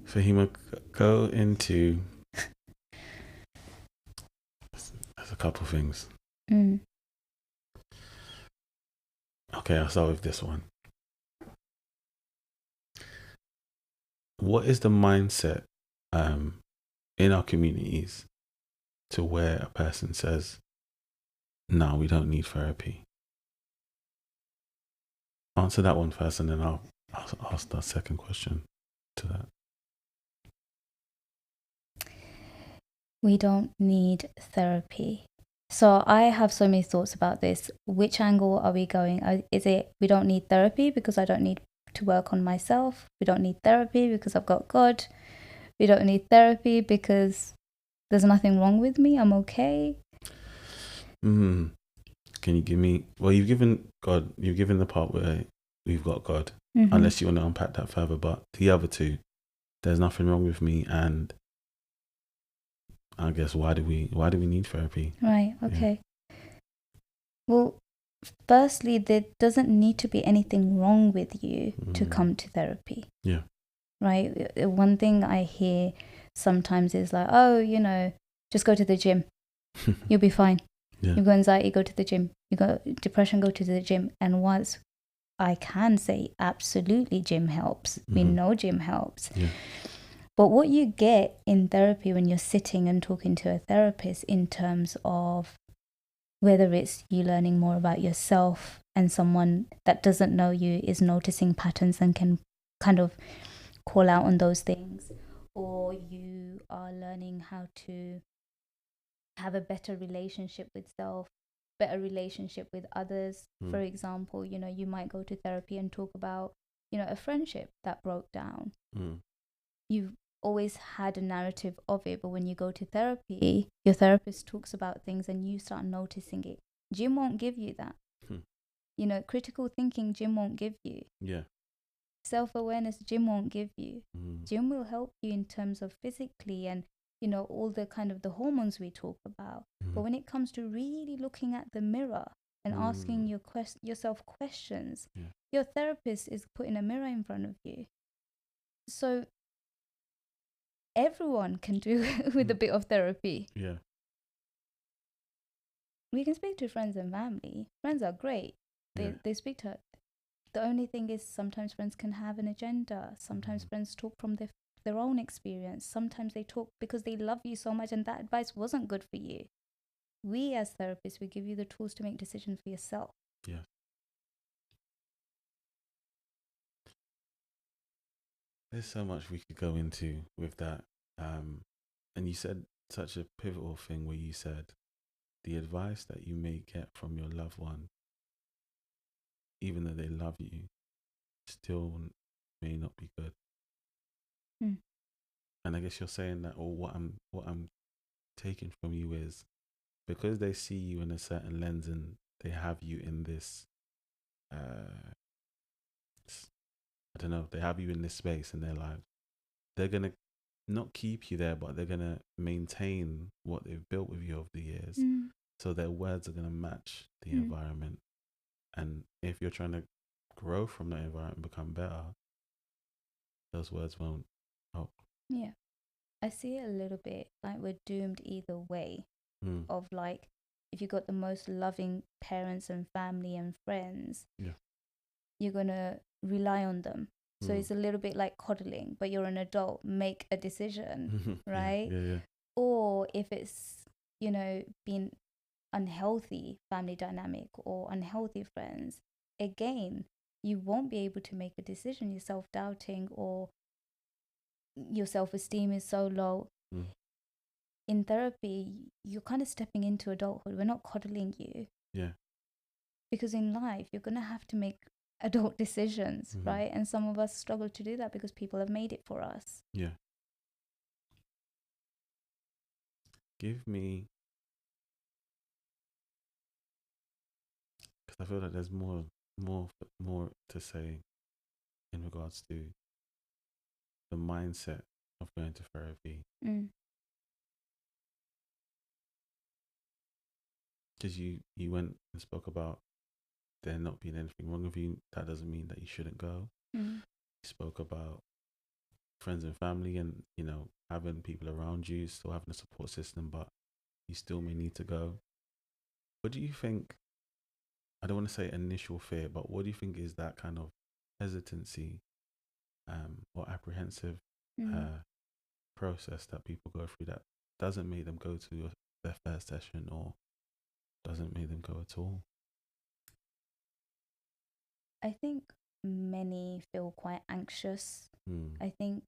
Fahima, go into, there's a couple things. Okay, I'll start with this one. What is the mindset in our communities to where a person says, no, we don't need therapy? Answer that one first, and then I'll ask the second question to that. We don't need therapy. So I have so many thoughts about this. Which angle are we going? Is it we don't need therapy because I don't need to work on myself? We don't need therapy because I've got God? We don't need therapy because there's nothing wrong with me? I'm okay? Can you give me, well, you've given the part where we've got God, unless you want to unpack that further, but the other two, there's nothing wrong with me, and I guess why do we need therapy? Right, okay. Yeah. Well, firstly, there doesn't need to be anything wrong with you to come to therapy. Yeah. Right? One thing I hear sometimes is like, oh, you know, just go to the gym. You'll be fine. Yeah. You've got anxiety, go to the gym. You've got depression, go to the gym. And once I can say absolutely gym helps. We know gym helps. Yeah. But what you get in therapy when you're sitting and talking to a therapist, in terms of whether it's you learning more about yourself and someone that doesn't know you is noticing patterns and can kind of call out on those things, or you are learning how to have a better relationship with self, better relationship with others. For example, you know, you might go to therapy and talk about a friendship that broke down. Mm. You've always had a narrative of it, but when you go to therapy, your therapist talks about things and you start noticing it. Gym won't give you that. Critical thinking, gym won't give you. Yeah. Self-awareness, gym won't give you. Mm. Gym will help you in terms of physically and all the kind of the hormones we talk about. But when it comes to really looking at the mirror and asking yourself questions, your therapist is putting a mirror in front of you. So everyone can do with a bit of therapy. Yeah. We can speak to friends and family. Friends are great. They speak to her. The only thing is sometimes friends can have an agenda. Sometimes friends talk from their own experience. Sometimes they talk because they love you so much and that advice wasn't good for you. We as therapists, we give you the tools to make decisions for yourself. Yeah. There's so much we could go into with that. And you said such a pivotal thing where you said the advice that you may get from your loved one, even though they love you, still may not be good. And I guess you're saying that, or what I'm taking from you is because they see you in a certain lens and they have you in this, I don't know, they have you in this space in their lives. They're gonna not keep you there, but they're gonna maintain what they've built with you over the years. So their words are gonna match the environment. And if you're trying to grow from that environment, become better, those words won't help. Yeah. I see it a little bit like we're doomed either way. Of like, if you got the most loving parents and family and friends, you're gonna rely on them. So it's a little bit like coddling, but you're an adult, make a decision, right? Yeah. Or if it's, being unhealthy family dynamic or unhealthy friends, again, you won't be able to make a decision. You're self-doubting or your self-esteem is so low. In therapy, you're kind of stepping into adulthood. We're not coddling you. Yeah. Because in life, you're going to have to make adult decisions, right? And some of us struggle to do that because people have made it for us. Yeah. Give me, because I feel like there's more to say in regards to the mindset of going to therapy. Because you went and spoke about there not being anything wrong with you. That doesn't mean that you shouldn't go. You spoke about friends and family and, having people around you, still having a support system, but you still may need to go. What do you think, I don't want to say initial fear, but what do you think is that kind of hesitancy or apprehensive process that people go through that doesn't make them go to their first session or doesn't make them go at all? I think many feel quite anxious. I think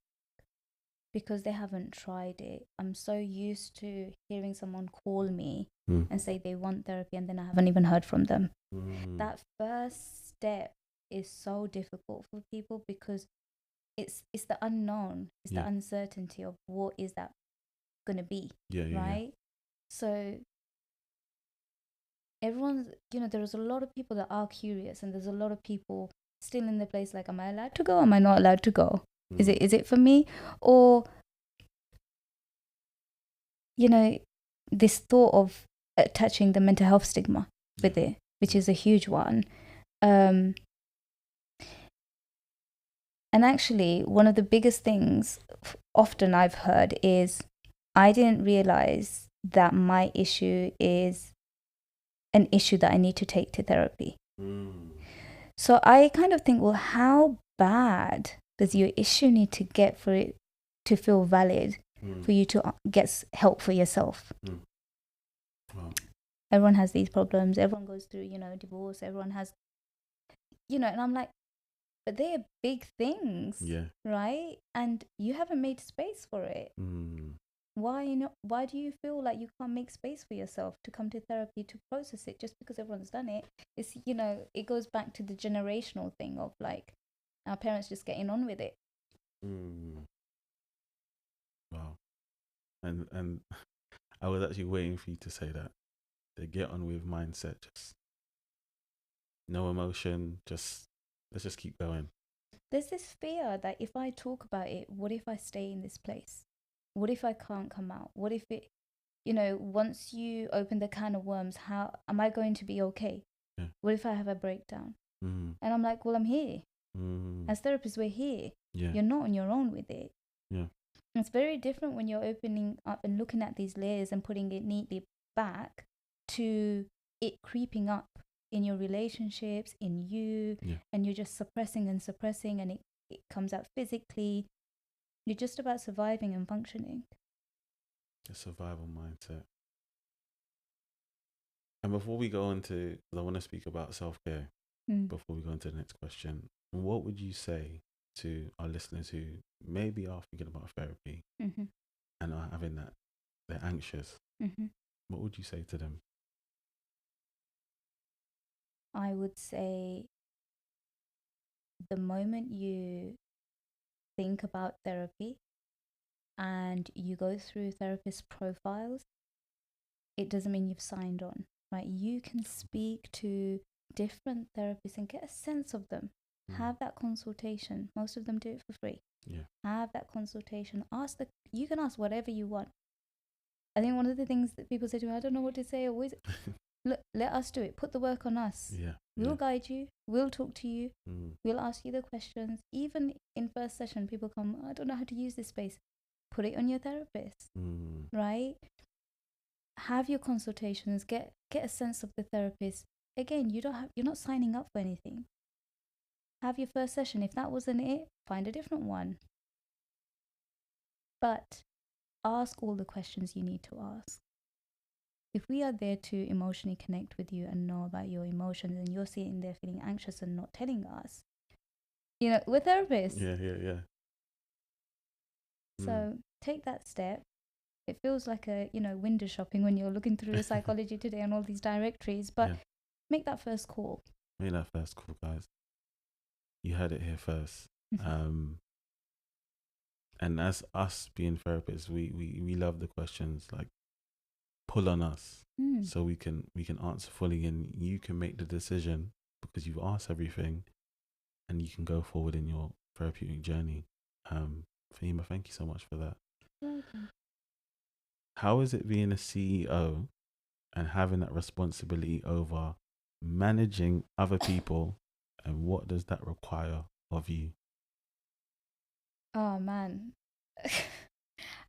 because they haven't tried it. I'm so used to hearing someone call me and say they want therapy and then I haven't even heard from them. That first step is so difficult for people because it's the unknown. It's the uncertainty of what is that going to be, right? So everyone's, there's a lot of people that are curious and there's a lot of people still in the place like, am I allowed to go? Am I not allowed to go? Is it for me? Or, this thought of attaching the mental health stigma with it, which is a huge one. And actually, one of the biggest things often I've heard is, I didn't realize that my issue is an issue that I need to take to therapy. So I kind of think, well, how bad does your issue need to get for it to feel valid, for you to get help for yourself? Wow. Everyone has these problems. Everyone goes through, divorce. Everyone has, and I'm like, but they are big things, right? And you haven't made space for it. Why do you feel like you can't make space for yourself to come to therapy to process it just because everyone's done it? It's, it goes back to the generational thing of like, Our parents just getting on with it. Wow. And I was actually waiting for you to say that. The get on with mindset, just no emotion, just let's just keep going. There's this fear that if I talk about it, what if I stay in this place? What if I can't come out? What if it, once you open the can of worms, how am I going to be okay? Yeah. What if I have a breakdown? Mm. And I'm like, well, I'm here. Mm. As therapists, we're here. Yeah. You're not on your own with it. Yeah. It's very different when you're opening up and looking at these layers and putting it neatly back to it creeping up in your relationships, in you, and you're just suppressing and it comes out physically. You're just about surviving and functioning. A survival mindset. And before we go into, because I want to speak about self-care, before we go into the next question, what would you say to our listeners who maybe are thinking about therapy and are having that, they're anxious? What would you say to them? I would say the moment you think about therapy and you go through therapist profiles, it doesn't mean you've signed on, right? You can speak to different therapists and get a sense of them. Have that consultation. Most of them do it for free. Yeah. Have that consultation. You can ask whatever you want. I think one of the things that people say to me, I don't know what to say. Always, look, let us do it. Put the work on us. Yeah. We'll guide you. We'll talk to you. We'll ask you the questions. Even in first session, people come, I don't know how to use this space. Put it on your therapist, right? Have your consultations. Get a sense of the therapist. Again, you're not signing up for anything. Have your first session. If that wasn't it, find a different one. But ask all the questions you need to ask. If we are there to emotionally connect with you and know about your emotions, and you're sitting there feeling anxious and not telling us, we're therapists. Yeah. So take that step. It feels like a, window shopping when you're looking through Psychology Today and all these directories, but make that first call. Make that first call, guys. You heard it here first. And as us being therapists, we love the questions, like pull on us so we can answer fully, and you can make the decision because you've asked everything, and you can go forward in your therapeutic journey. Fahima, thank you so much for that. Welcome. How is it being a CEO and having that responsibility over managing other people, and what does that require of you? Oh man.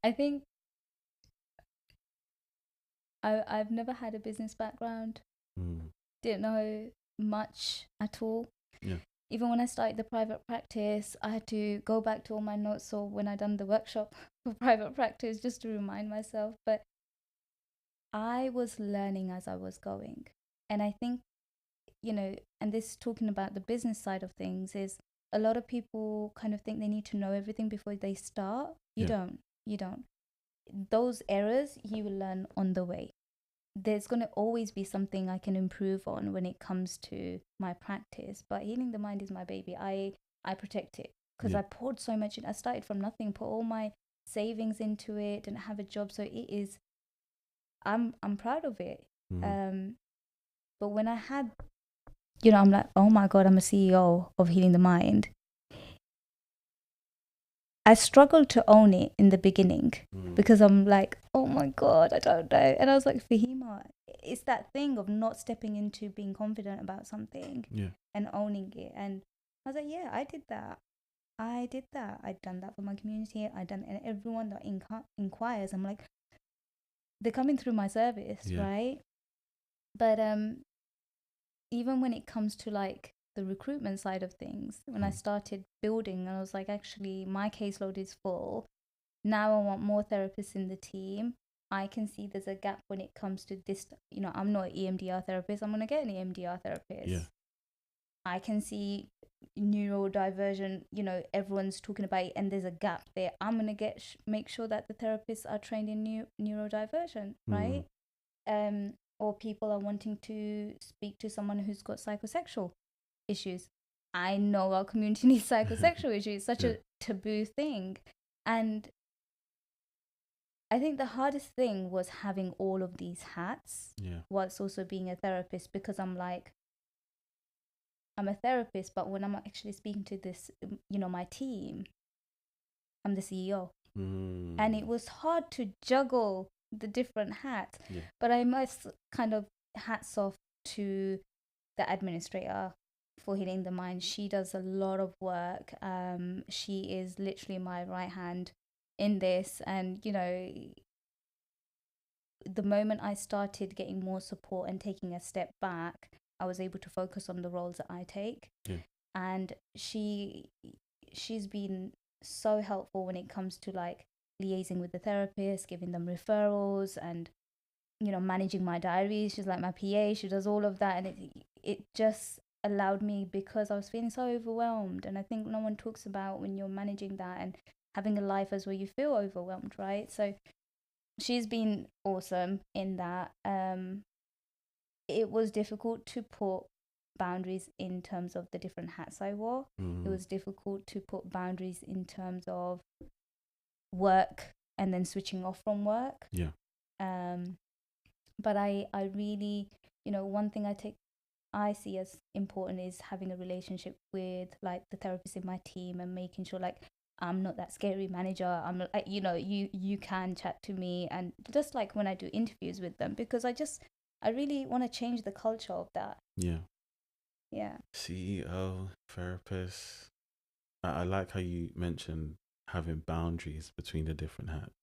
I think I've never had a business background. Didn't know much at all. Yeah. Even when I started the private practice, I had to go back to all my notes, or when I done the workshop for private practice, just to remind myself. But I was learning as I was going. And I think, and this talking about the business side of things, is a lot of people kind of think they need to know everything before they start. You don't. Those errors you will learn on the way. There's going to always be something I can improve on when it comes to my practice, but healing the mind is my baby. I protect it because I poured so much in. I started from nothing, put all my savings into it, didn't have a job, so it is, I'm proud of it. But when I had, I'm like, oh my God, I'm a CEO of Healing the Mind. I struggled to own it in the beginning because I'm like, oh my God, I don't know. And I was like, Fahima, it's that thing of not stepping into being confident about something and owning it. And I was like, yeah, I did that. I'd done that for my community. And everyone that inquires, I'm like, they're coming through my service, right? But even when it comes to like the recruitment side of things, when I started building, I was like, actually, my caseload is full. Now I want more therapists in the team. I can see there's a gap when it comes to this. I'm not an EMDR therapist. I'm going to get an EMDR therapist. Yeah. I can see neurodiversion, everyone's talking about it, and there's a gap there. I'm going to make sure that the therapists are trained in neurodiversion, right? Or people are wanting to speak to someone who's got psychosexual issues. I know our community needs psychosexual issues. It's such Yeah. a taboo thing. And I think the hardest thing was having all of these hats Yeah. whilst also being a therapist, because I'm like, I'm a therapist, but when I'm actually speaking to this, my team, I'm the CEO. And it was hard to juggle the different hats. Yeah. But I must kind of hats off to the administrator for healing the mind. She does a lot of work. She is literally my right hand in this. And, the moment I started getting more support and taking a step back, I was able to focus on the roles that I take. Yeah. And she's been so helpful when it comes to like liaising with the therapist, giving them referrals, and managing my diaries. She's like my PA. She does all of that, and it just allowed me, because I was feeling so overwhelmed. And I think no one talks about when you're managing that and having a life as well, you feel overwhelmed, right? So she's been awesome in that. It was difficult to put boundaries in terms of the different hats I wore. It was difficult to put boundaries in terms of work and then switching off from work. Yeah. But I really, one thing I see as important is having a relationship with like the therapist in my team, and making sure like I'm not that scary manager. I'm like, you can chat to me, and just like when I do interviews with them, because I really want to change the culture of that. Yeah. Yeah. CEO, therapist. I like how you mentioned having boundaries between the different hats.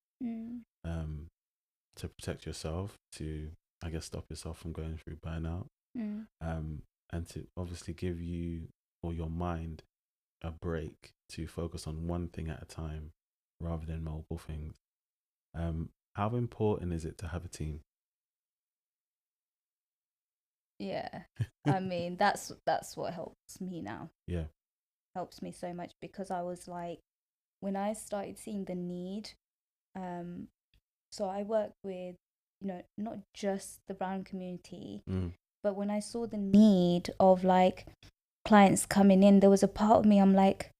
To protect yourself, to I guess stop yourself from going through burnout. And to obviously give you or your mind a break to focus on one thing at a time rather than multiple things. How important is it to have a team? Yeah. I mean, that's what helps me now. Yeah. Helps me so much, because I was like, when I started seeing the need, so I work with, not just the brown community, but when I saw the need of like clients coming in, there was a part of me, I'm like,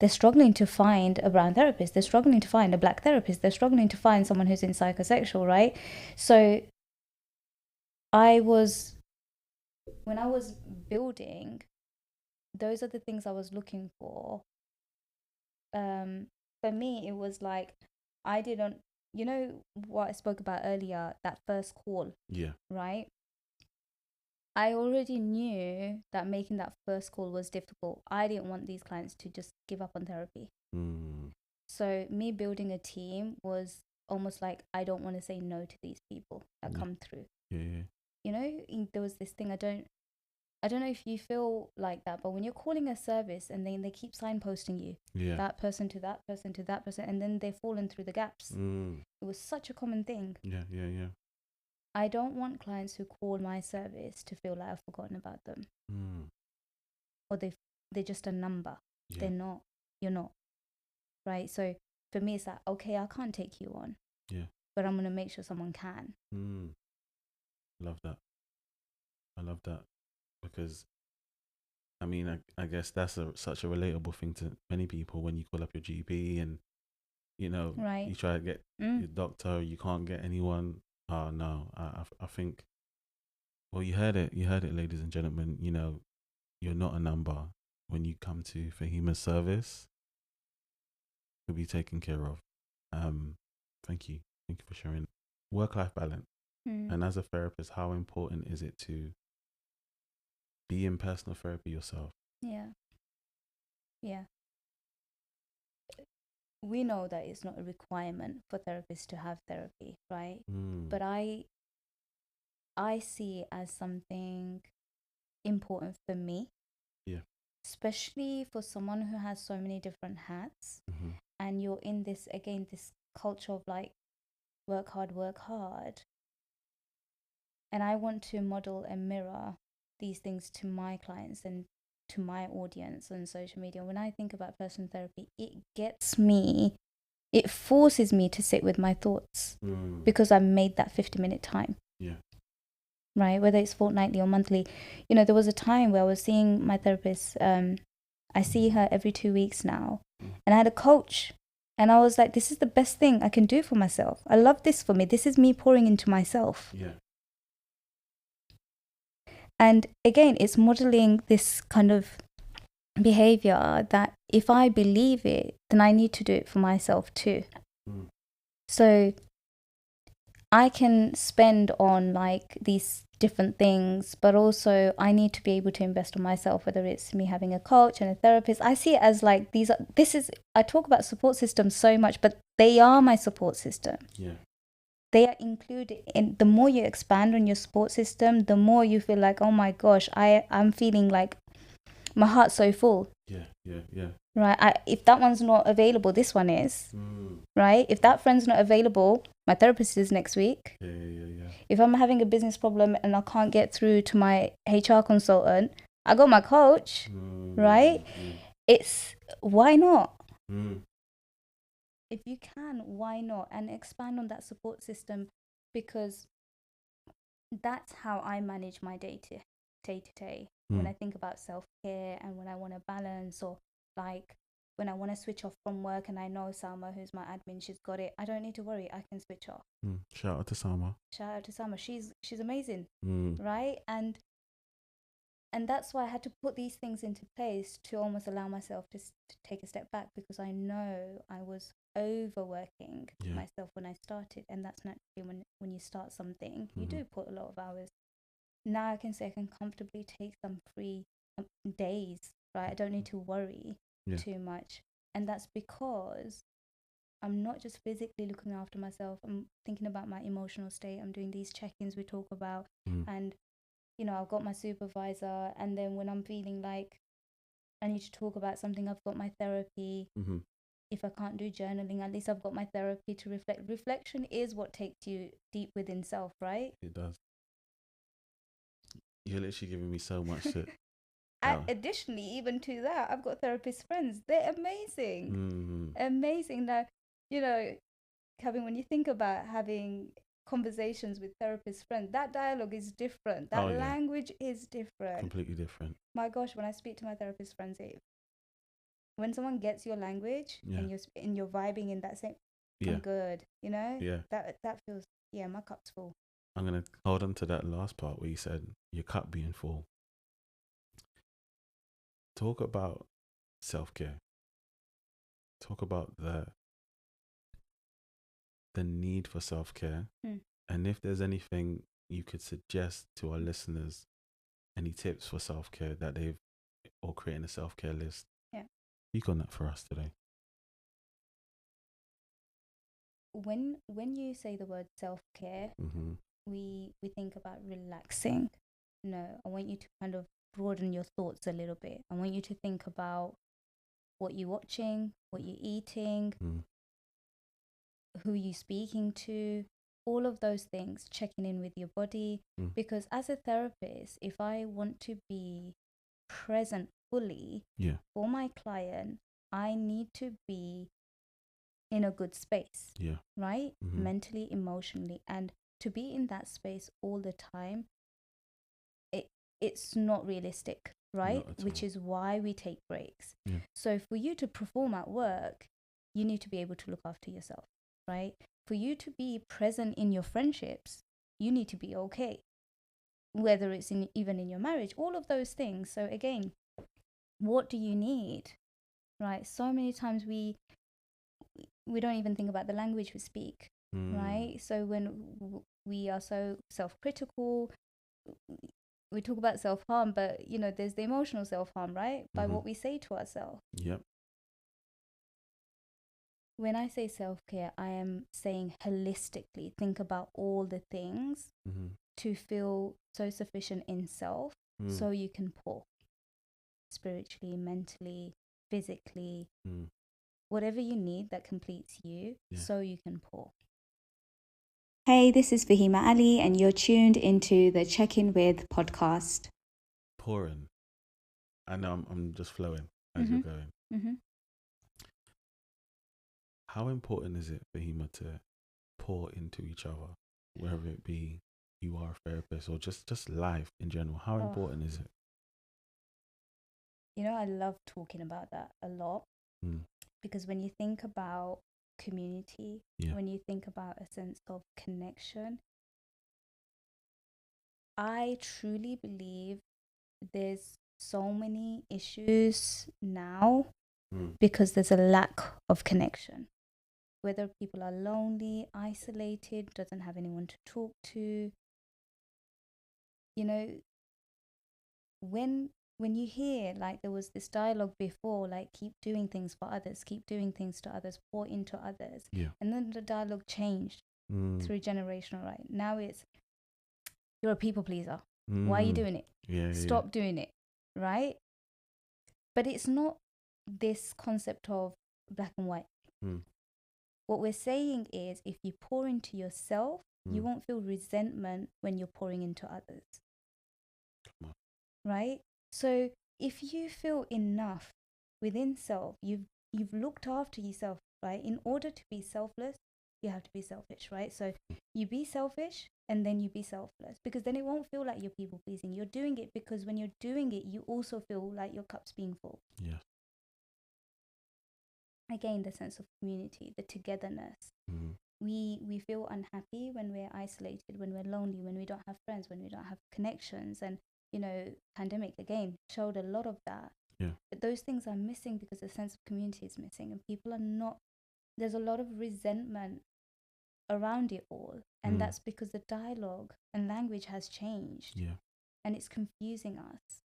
they're struggling to find a brown therapist, they're struggling to find a black therapist, they're struggling to find someone who's in psychosexual, right? So when I was building, those are the things I was looking for. For me, it was like, I didn't, what I spoke about earlier, that first call. Yeah. Right? I already knew that making that first call was difficult. I didn't want these clients to just give up on therapy. So me building a team was almost like, I don't want to say no to these people that come through. There was this thing, I don't know if you feel like that, but when you're calling a service and then they keep signposting you, that person to that person to that person, and then they've fallen through the gaps. It was such a common thing. Yeah. I don't want clients who call my service to feel like I've forgotten about them. Or they're just a number. Yeah. They're not. You're not. Right? So for me, it's like, okay, I can't take you on. Yeah. But I'm going to make sure someone can. Love that. I love that. Because, I mean, I guess that's such a relatable thing to many people when you call up your GP and, right. you try to get your doctor, you can't get anyone. Oh, no. I think, well, you heard it, ladies and gentlemen. You're not a number. When you come to Fahima's service, you'll be taken care of. Thank you. Thank you for sharing. Work-life balance. And as a therapist, how important is it to be in personal therapy yourself? Yeah. We know that it's not a requirement for therapists to have therapy, right? But I see it as something important for me. Yeah. Especially for someone who has so many different hats, and you're in this culture of like, work hard. And I want to model and mirror these things to my clients and to my audience on social media. When I think about personal therapy, it forces me to sit with my thoughts, because I made that 50-minute time. Yeah. right? Whether it's fortnightly or monthly. You know, there was a time where I was seeing my therapist. I see her every 2 weeks now, and I had a coach. And I was like, this is the best thing I can do for myself. I love this for me. This is me pouring into myself. Yeah. And again, it's modeling this kind of behavior that if I believe it, then I need to do it for myself too. So I can spend on like these different things, but also I need to be able to invest on myself, whether it's me having a coach and a therapist. I see it as like I talk about support systems so much, but they are my support system. Yeah. They are included in. The more you expand on your support system, the more you feel like, oh my gosh, I'm feeling like my heart's so full. Yeah. Right. If that one's not available, this one is. Right. If that friend's not available, my therapist is next week. Yeah. If I'm having a business problem and I can't get through to my HR consultant, I got my coach. Right. It's why not? If you can, why not? And expand on that support system, because that's how I manage my day to day. When I think about self-care and when I want to balance, or like when I want to switch off from work and I know Salma, who's my admin, she's got it. I don't need to worry. I can switch off. Shout out to Salma. She's amazing. Right. And that's why I had to put these things into place to almost allow myself to take a step back, because I know I was overworking myself when I started. And that's naturally when you start something, you do put a lot of hours. Now I can say I can comfortably take some free days, right? I don't need to worry too much. And that's because I'm not just physically looking after myself. I'm thinking about my emotional state. I'm doing these check-ins we talk about. And you know, I've got my supervisor, and then when I'm feeling like I need to talk about something, I've got my therapy. If I can't do journaling, at least I've got my therapy to reflect. Reflection is what takes you deep within self, right? It does. You're literally giving me so much shit. And additionally, even to that, I've got therapist friends. They're amazing. Amazing. Now, you know, Kevin, when you think about having conversations with therapist friends, that dialogue is different. That language is different. Completely different. My gosh, when I speak to my therapist friends, when someone gets your language and you're vibing in that same, I'm good, you know? That feels, my cup's full. I'm going to hold on to that last part where you said your cup being full. Talk about self-care. Talk about the need for self-care. And if there's anything you could suggest to our listeners, any tips for self-care that they've, or creating a self-care list. Speak on that for us today. When you say the word self-care, we think about relaxing. No, I want you to kind of broaden your thoughts a little bit. I want you to think about what you're watching, what you're eating, who you're speaking to, all of those things, checking in with your body. Because as a therapist, if I want to be present fully for my client, I need to be in a good space, right? Mentally, emotionally. And to be in that space all the time, it's not realistic, right? Which is why we take breaks. So for you to perform at work, you need to be able to look after yourself, right? For you to be present in your friendships, you need to be okay. Whether it's even in your marriage, all of those things. So again, what do you need, right? So many times we don't even think about the language we speak, right? So when we are so self-critical, we talk about self-harm, but you know, there's the emotional self-harm, right? By what we say to ourselves. When I say self-care, I am saying holistically, think about all the things to feel so sufficient in self, so you can pour spiritually, mentally, physically, whatever you need that completes you, so you can pour. Hey, this is Fahima Ali, and you're tuned into the Check-In With podcast. Pouring. I know I'm just flowing as you're going. How important is it, Fahima, to pour into each other, whether it be you are a therapist, or just life in general? How Oh, important is it? I love talking about that a lot, Mm. because when you think about community, Yeah. when you think about a sense of connection, I truly believe there's so many issues now Mm. because there's a lack of connection. Whether people are lonely, isolated, doesn't have anyone to talk to, you know, when you hear, like, there was this dialogue before, like, keep doing things for others, keep doing things to others, pour into others, Yeah. and then the dialogue changed Mm. through generational, right? Now it's, you're a people pleaser. Mm. Why are you doing it? Yeah. Stop doing it, right? But it's not this concept of black and white. Mm. What we're saying is, if you pour into yourself, you Mm. won't feel resentment when you're pouring into others, Come on. right? So if you feel enough within self, you've looked after yourself, right? In order to be selfless, you have to be selfish, right? So you be selfish and then you be selfless, because then it won't feel like you're people pleasing. You're doing it because when you're doing it, you also feel like your cup's being full. Yeah. Again, the sense of community, the togetherness. Mm. We feel unhappy when we're isolated, when we're lonely, when we don't have friends, when we don't have connections. And pandemic again showed a lot of that. Yeah. But those things are missing because the sense of community is missing, and people are not. There's a lot of resentment around it all, and that's because the dialogue and language has changed. Yeah. And it's confusing us.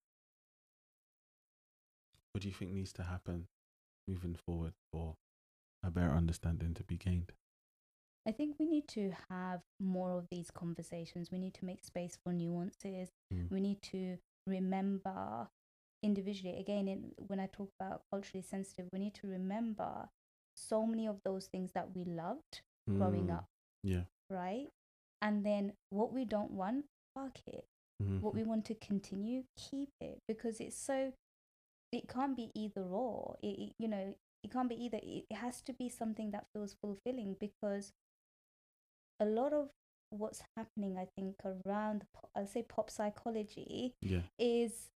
What do you think needs to happen moving forward for a better understanding to be gained? I think we need to have more of these conversations. We need to make space for nuances. Mm. We need to remember individually. Again, when I talk about culturally sensitive, we need to remember so many of those things that we loved growing up. Yeah. Right? And then what we don't want, fuck it. Mm-hmm. What we want to continue, keep it. Because it can't be either or. It can't be either. It has to be something that feels fulfilling, because a lot of what's happening, I think, around, I'll say, pop psychology, is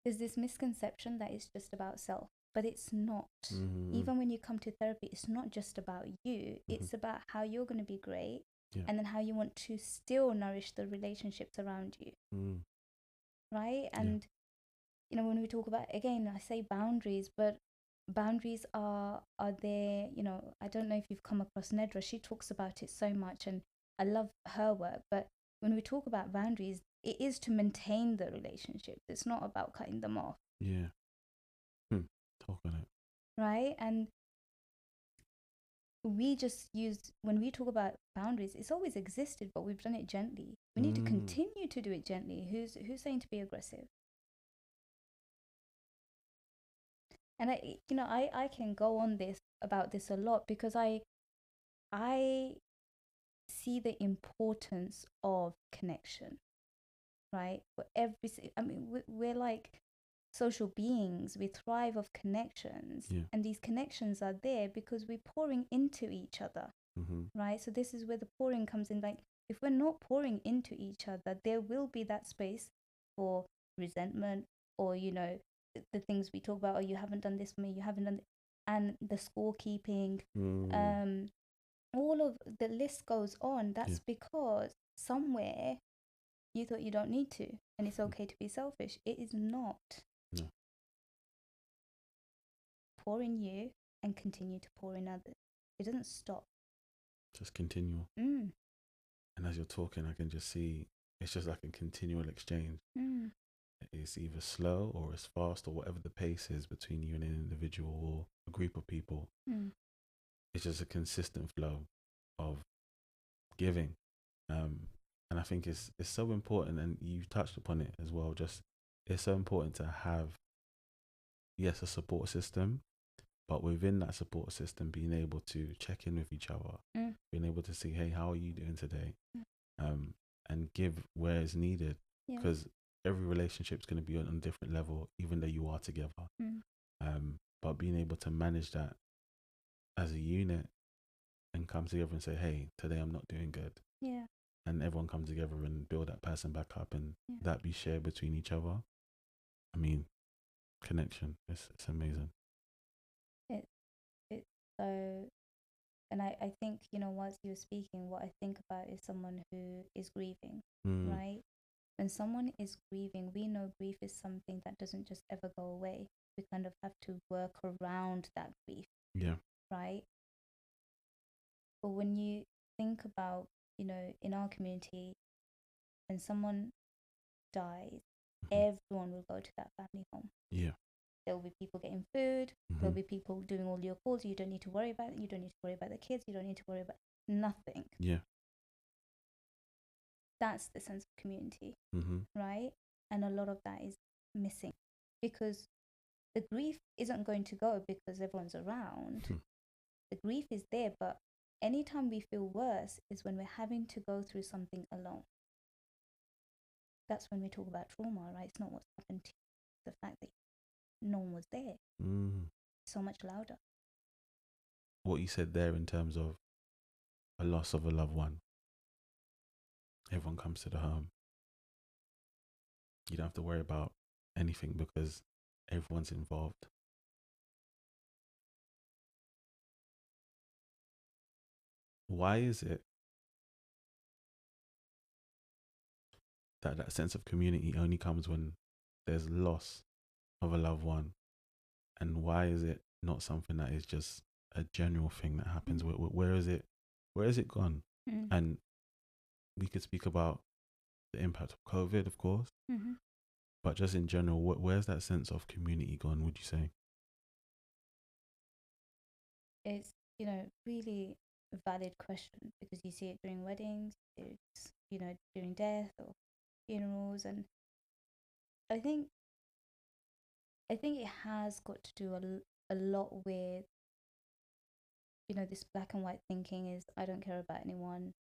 there's this misconception that it's just about self, but it's not. Mm-hmm. Even when you come to therapy, it's not just about you. It's about how you're going to be great, and then how you want to still nourish the relationships around you. Right? And when we talk about, again, I say boundaries, but boundaries are there. I don't know if you've come across Nedra. She talks about it so much, and I love her work. But when we talk about boundaries, it is to maintain the relationship. It's not about cutting them off. Yeah. Talk on it. Right? And we just use, when we talk about boundaries, it's always existed, but we've done it gently. We need to continue to do it gently. Who's saying to be aggressive? And I can go on about this a lot, because I see the importance of connection, right? We're like social beings. We thrive of connections, and these connections are there because we're pouring into each other, right? So this is where the pouring comes in. Like, if we're not pouring into each other, there will be that space for resentment, or the things we talk about. Oh, you haven't done this for me, you haven't done and the scorekeeping, all of the list goes on. That's because somewhere you thought you don't need to, and it's okay to be selfish. It is not. No. Pour in you and continue to pour in others. It doesn't stop. Just continual. And as you're talking, I can just see it's just like a continual exchange. It's either slow or it's fast, or whatever the pace is between you and an individual or a group of people. It's just a consistent flow of giving. And I think it's so important, and you touched upon it as well. Just, it's so important to have, yes, a support system, but within that support system, being able to check in with each other, being able to see, hey, how are you doing today? And give where it's needed, because every relationship is going to be on a different level, even though you are together. But being able to manage that as a unit and come together and say, hey, today I'm not doing good. Yeah. And everyone come together and build that person back up, and Yeah. that be shared between each other. I mean, connection. It's amazing. It's so, and I think, whilst you're speaking, what I think about is someone who is grieving, right? When someone is grieving, we know grief is something that doesn't just ever go away. We kind of have to work around that grief. Yeah. Right? But when you think about, in our community, when someone dies, everyone will go to that family home. Yeah. There will be people getting food. There'll be people doing all your calls. You don't need to worry about it. You don't need to worry about the kids. You don't need to worry about nothing. Yeah. That's the sense of community, right? And a lot of that is missing because the grief isn't going to go because everyone's around. The grief is there, but anytime we feel worse is when we're having to go through something alone. That's when we talk about trauma, right? It's not what's happened to you, the fact that no one was there. So much louder. What you said there in terms of a loss of a loved one. Everyone comes to the home. You don't have to worry about anything because everyone's involved. Why is it that sense of community only comes when there's loss of a loved one? And why is it not something that is just a general thing that happens? Where is it gone? And we could speak about the impact of COVID, of course, but just in general, where's that sense of community gone, would you say? It's, really a valid question because you see it during weddings, it's, during death or funerals. And I think it has got to do a lot with, this black and white thinking is, I don't care about anyone.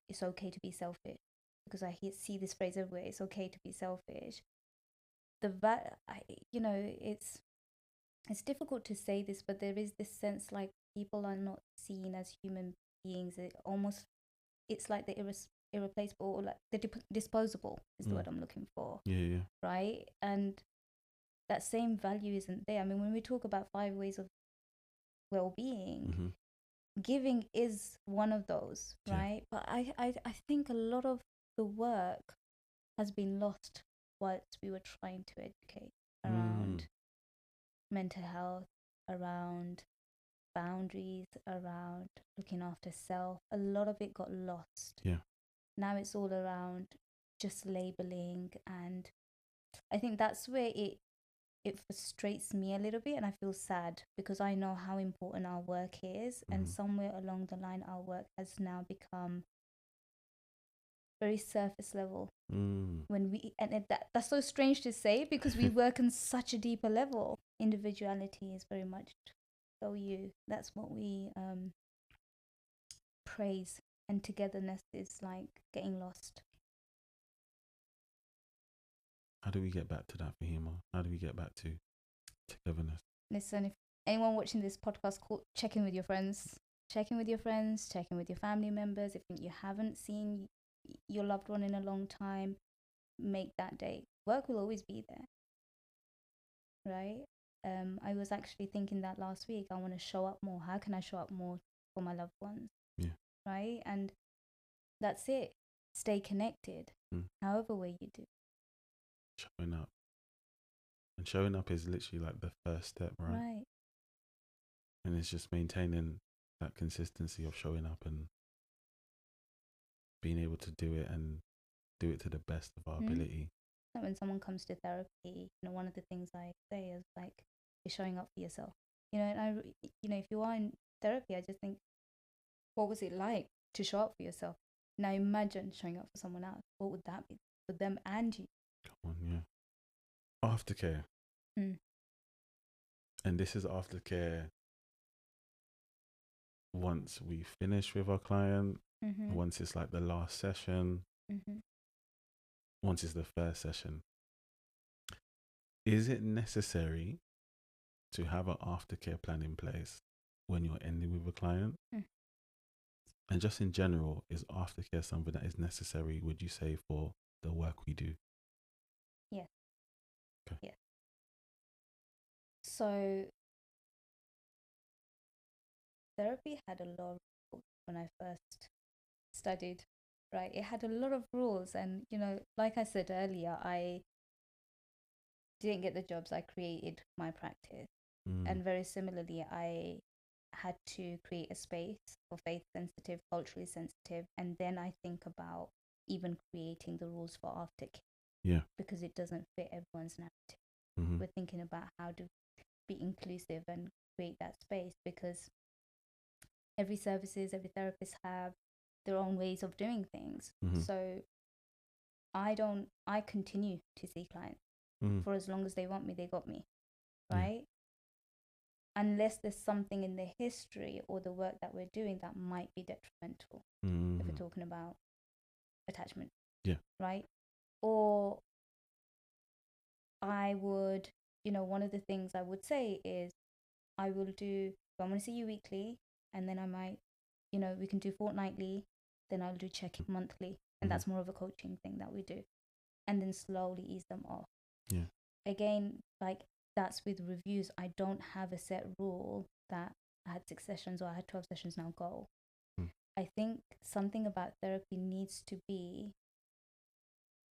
It's okay to be selfish, because I see this phrase everywhere. It's okay to be selfish. It's difficult to say this, but there is this sense like people are not seen as human beings. It's like the irreplaceable, or like the disposable is the word I'm looking for. Yeah. Right? And that same value isn't there. I mean, when we talk about 5 ways of well-being, giving is one of those, right? But I think a lot of the work has been lost whilst we were trying to educate around mental health, around boundaries, around looking after self. A lot of it got lost. Yeah. Now it's all around just labeling, and I think that's where it frustrates me a little bit, and I feel sad because I know how important our work is, and somewhere along the line our work has now become very surface level. That's so strange to say because we work on such a deeper level. Individuality is very much so you. That's what we praise, and togetherness is like getting lost. How do we get back to that, Fahima? How do we get back to togetherness? Listen, if anyone watching this podcast, check in with your friends. Check in with your friends, check in with your family members. If you haven't seen your loved one in a long time, make that day. Work will always be there, right? I was actually thinking that last week. I want to show up more. How can I show up more for my loved ones? Yeah. Right? And that's it. Stay connected, however way you do. Showing up. And showing up is literally like the first step, right? Right. And it's just maintaining that consistency of showing up and being able to do it and do it to the best of our ability. So when someone comes to therapy, one of the things I say is like, you're showing up for yourself. And if you are in therapy, I just think, what was it like to show up for yourself? Now imagine showing up for someone else. What would that be for them and you? Come on, yeah. Aftercare. And this is aftercare once we finish with our client, once it's like the last session, once it's the first session. Is it necessary to have an aftercare plan in place when you're ending with a client? And just in general, is aftercare something that is necessary, would you say, for the work we do? Yes. Okay. Yes. So therapy had a lot of rules when I first studied, right? It had a lot of rules, and like I said earlier, I didn't get the jobs, I created my practice. And very similarly, I had to create a space for faith sensitive, culturally sensitive, and then I think about even creating the rules for aftercare. Yeah. Because it doesn't fit everyone's narrative. We're thinking about how to be inclusive and create that space, because every therapist have their own ways of doing things. So I continue to see clients for as long as they want me, they got me, right? Unless there's something in the history or the work that we're doing that might be detrimental, if we're talking about attachment, right? Or I would, one of the things I would say is I will do, I'm going to see you weekly, and then I might, we can do fortnightly, then I'll do check-in monthly, and that's more of a coaching thing that we do, and then slowly ease them off. Yeah. Again, like that's with reviews. I don't have a set rule that I had 6 sessions or I had 12 sessions, now go. I think something about therapy needs to be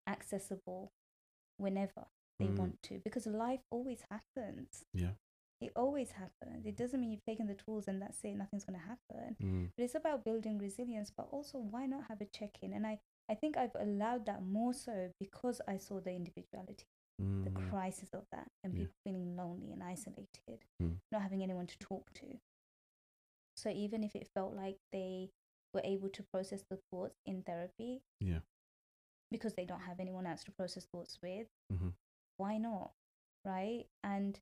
accessible whenever they want to, because life always happens. Yeah. It always happens. It doesn't mean you've taken the tools and that's it, nothing's going to happen. But it's about building resilience, but also why not have a check-in? And I think I've allowed that more so because I saw the individuality, the crisis of that, and people feeling lonely and isolated, not having anyone to talk to. So even if it felt like they were able to process the thoughts in therapy, because they don't have anyone else to process thoughts with, why not, right? And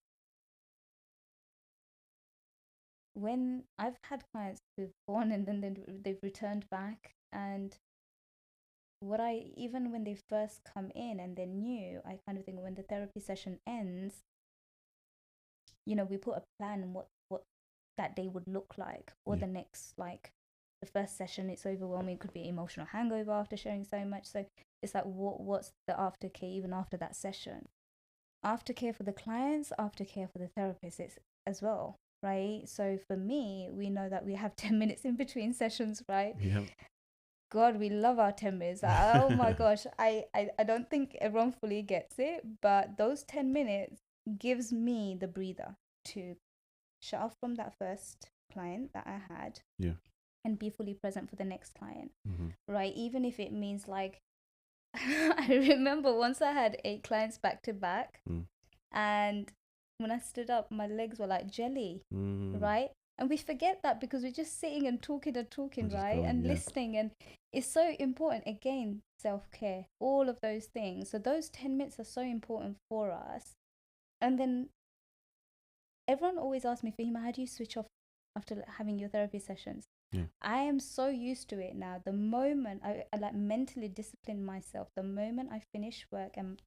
when I've had clients who've gone and then they've returned back, and even when they first come in and they're new, I kind of think when the therapy session ends, we put a plan on what that day would look like, or the next, like the first session, it's overwhelming, it could be emotional hangover after sharing so much. So it's like, what's the aftercare even after that session? Aftercare for the clients, aftercare for the therapist, it's as well, right? So for me, we know that we have 10 minutes in between sessions, right? Yeah. God, we love our 10 minutes. Oh my gosh, I don't think everyone fully gets it, but those 10 minutes gives me the breather to shut off from that first client that I had, and be fully present for the next client, right? Even if it means like, I remember once I had 8 clients back to back, and when I stood up, my legs were like jelly, right? And we forget that because we're just sitting and talking, right? And listening. And it's so important. Again, self-care, all of those things. So those 10 minutes are so important for us. And then everyone always asks me, Fahima, how do you switch off after having your therapy sessions? I am so used to it now. The moment I like mentally discipline myself, the moment I finish work, and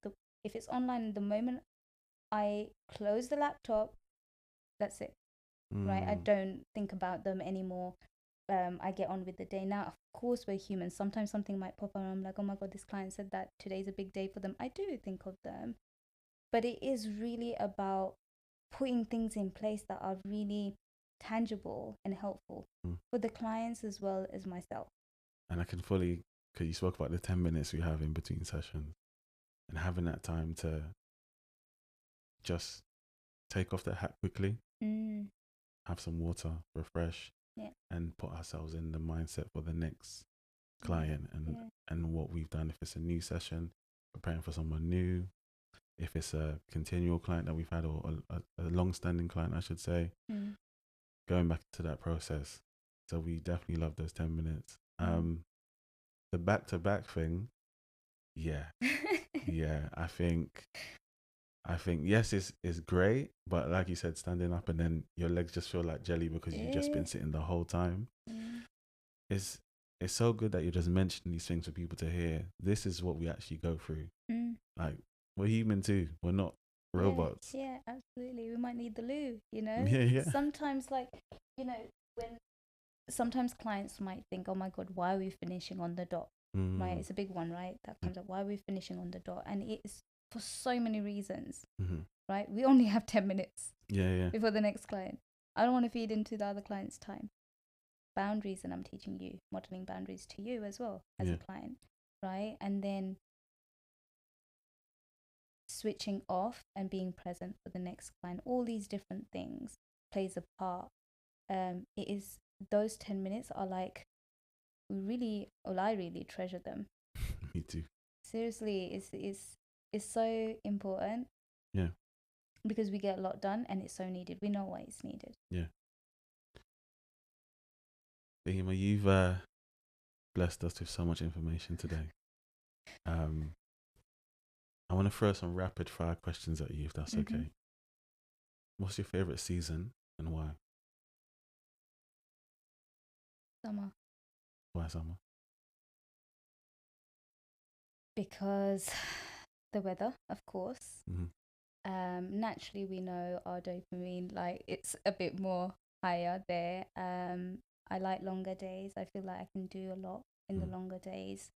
if it's online, the moment I close the laptop, that's it, right? I don't think about them anymore. I get on with the day. Now, of course, we're human. Sometimes something might pop up and I'm like, oh my God, this client said that today's a big day for them. I do think of them. But it is really about putting things in place that are really tangible and helpful for the clients as well as myself. And I can fully, because you spoke about the 10 minutes we have in between sessions, and having that time to just take off the hat quickly, have some water, refresh, and put ourselves in the mindset for the next client and what we've done. If it's a new session, preparing for someone new. If it's a continual client that we've had, or a long-standing client, I should say, going back to that process. So we definitely love those 10 minutes. The back-to-back thing, yeah. I think yes, it's great, but like you said, standing up and then your legs just feel like jelly because you've just been sitting the whole time. It's so good that you're just mentioning these things for people to hear. This is what we actually go through. Like, we're human too. We're not robots. Yeah, absolutely. We might need the loo, Yeah. Sometimes, like, when sometimes clients might think, oh my God, why are we finishing on the dot? Right? It's a big one, right? That comes up. Why are we finishing on the dot? And it's for so many reasons, right? We only have 10 minutes before the next client. I don't want to feed into the other client's time. Boundaries, and I'm teaching you, modeling boundaries to you as well as a client, right? And then switching off and being present for the next client. All these different things plays a part. It is, those 10 minutes are like, I really treasure them. Me too. Seriously, it's so important. Yeah. Because we get a lot done and it's so needed. We know why it's needed. Yeah. Fahima, you've blessed us with so much information today. I want to throw some rapid fire questions at you, if that's okay. What's your favorite season and why? Summer. Why summer? Because the weather, of course. Naturally, we know our dopamine, like, it's a bit more higher there. I like longer days. I feel like I can do a lot in the longer days.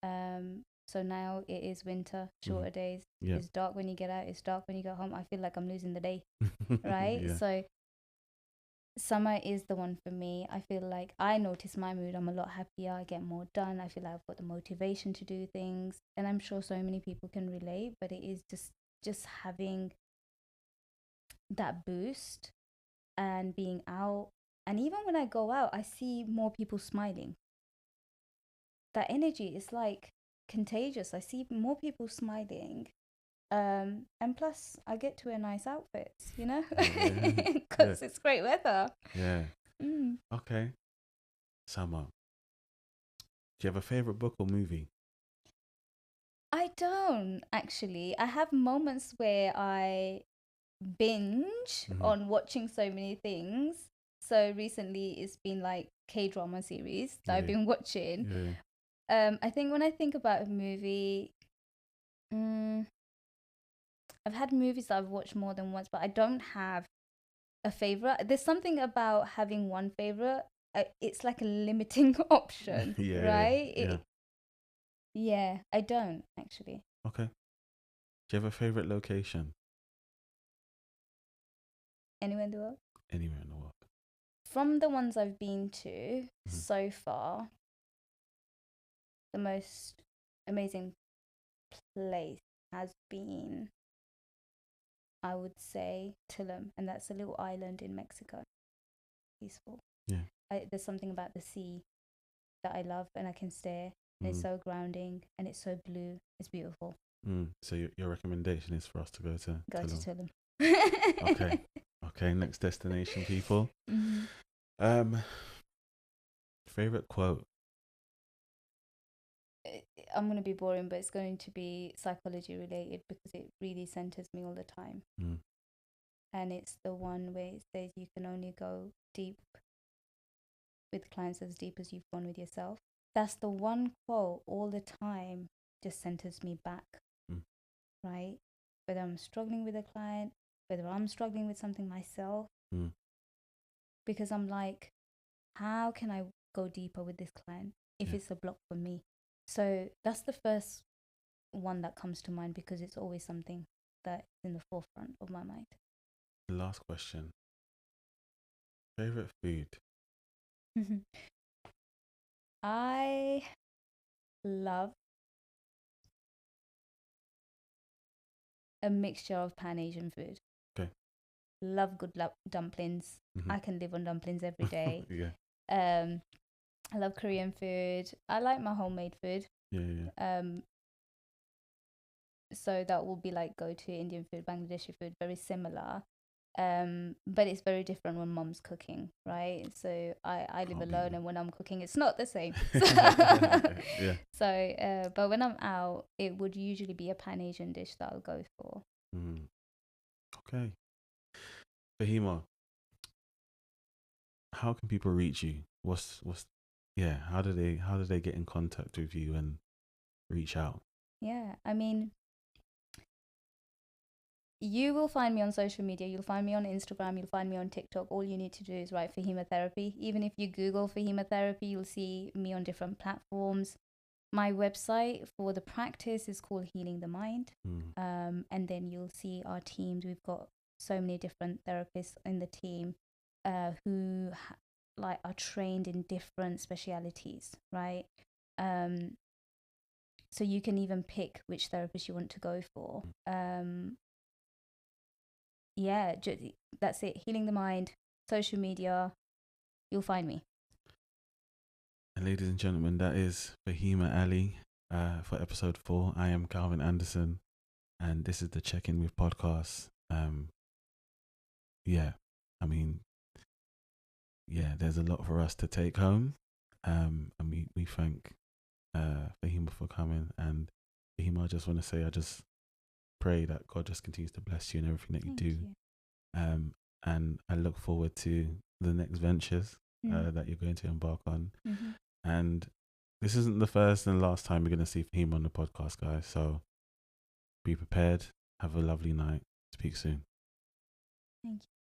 So now it is winter, shorter days. It's dark when you get out, it's dark when you go home. I feel like I'm losing the day, right? So summer is the one for me. I feel like I notice my mood. I'm a lot happier. I get more done. I feel like I've got the motivation to do things. And I'm sure so many people can relate, but it is just having that boost and being out. And even when I go out, I see more people smiling. That energy is like contagious. I see more people smiling. And plus I get to wear nice outfits, you know, because it's great weather. Okay. Summer, do you have a favorite book or movie? I don't actually. I have moments where I binge on watching so many things. So recently it's been like K-drama series that I've been watching. I think when I think about a movie, I've had movies that I've watched more than once, but I don't have a favorite. There's something about having one favorite. It's like a limiting option, right? Yeah, I don't actually. Okay. Do you have a favorite location? Anywhere in the world? Anywhere in the world. From the ones I've been to so far, the most amazing place has been, I would say, Tulum, and that's a little island in Mexico. Peaceful. There's something about the sea that I love, and I can stare. And it's so grounding, and it's so blue. It's beautiful. So your recommendation is for us to go to Tulum. Okay. Next destination, people. Favorite quote. I'm going to be boring, but it's going to be psychology related because it really centers me all the time. And it's the one where it says you can only go deep with clients as deep as you've gone with yourself. That's the one quote all the time, just centers me back, right? Whether I'm struggling with a client, whether I'm struggling with something myself, because I'm like, how can I go deeper with this client if it's a block for me? So that's the first one that comes to mind because it's always something that's in the forefront of my mind. The last question. Favorite food? I love a mixture of Pan Asian food. Okay. Love good dumplings. I can live on dumplings every day. I love Korean food. I like my homemade food. So that will be like go to Indian food, Bangladeshi food, very similar. But it's very different when mom's cooking, right? So I live alone, and when I'm cooking, it's not the same. So, but when I'm out, it would usually be a Pan Asian dish that I'll go for. Okay. Fahima, how can people reach you? How do they get in contact with you and reach out? Yeah, I mean, you will find me on social media. You'll find me on Instagram. You'll find me on TikTok. All you need to do is write Fahima Therapy. Even if you Google Fahima Therapy, you'll see me on different platforms. My website for the practice is called Healing the Mind. And then you'll see our teams. We've got so many different therapists in the team who like are trained in different specialities, right? So you can even pick which therapist you want to go for. Yeah, that's it. Healing the Mind, social media, you'll find me. And ladies and gentlemen, that is Fahima Ali for episode 4. I am Calvin Anderson, and this is the Check-In With podcast. There's a lot for us to take home, and we thank Fahima for coming. And Fahima, I just want to say, I just pray that God just continues to bless you in everything that you do. And I look forward to the next ventures that you're going to embark on. And this isn't the first and last time we're going to see Fahima on the podcast, guys. So be prepared. Have a lovely night. Speak soon. Thank you.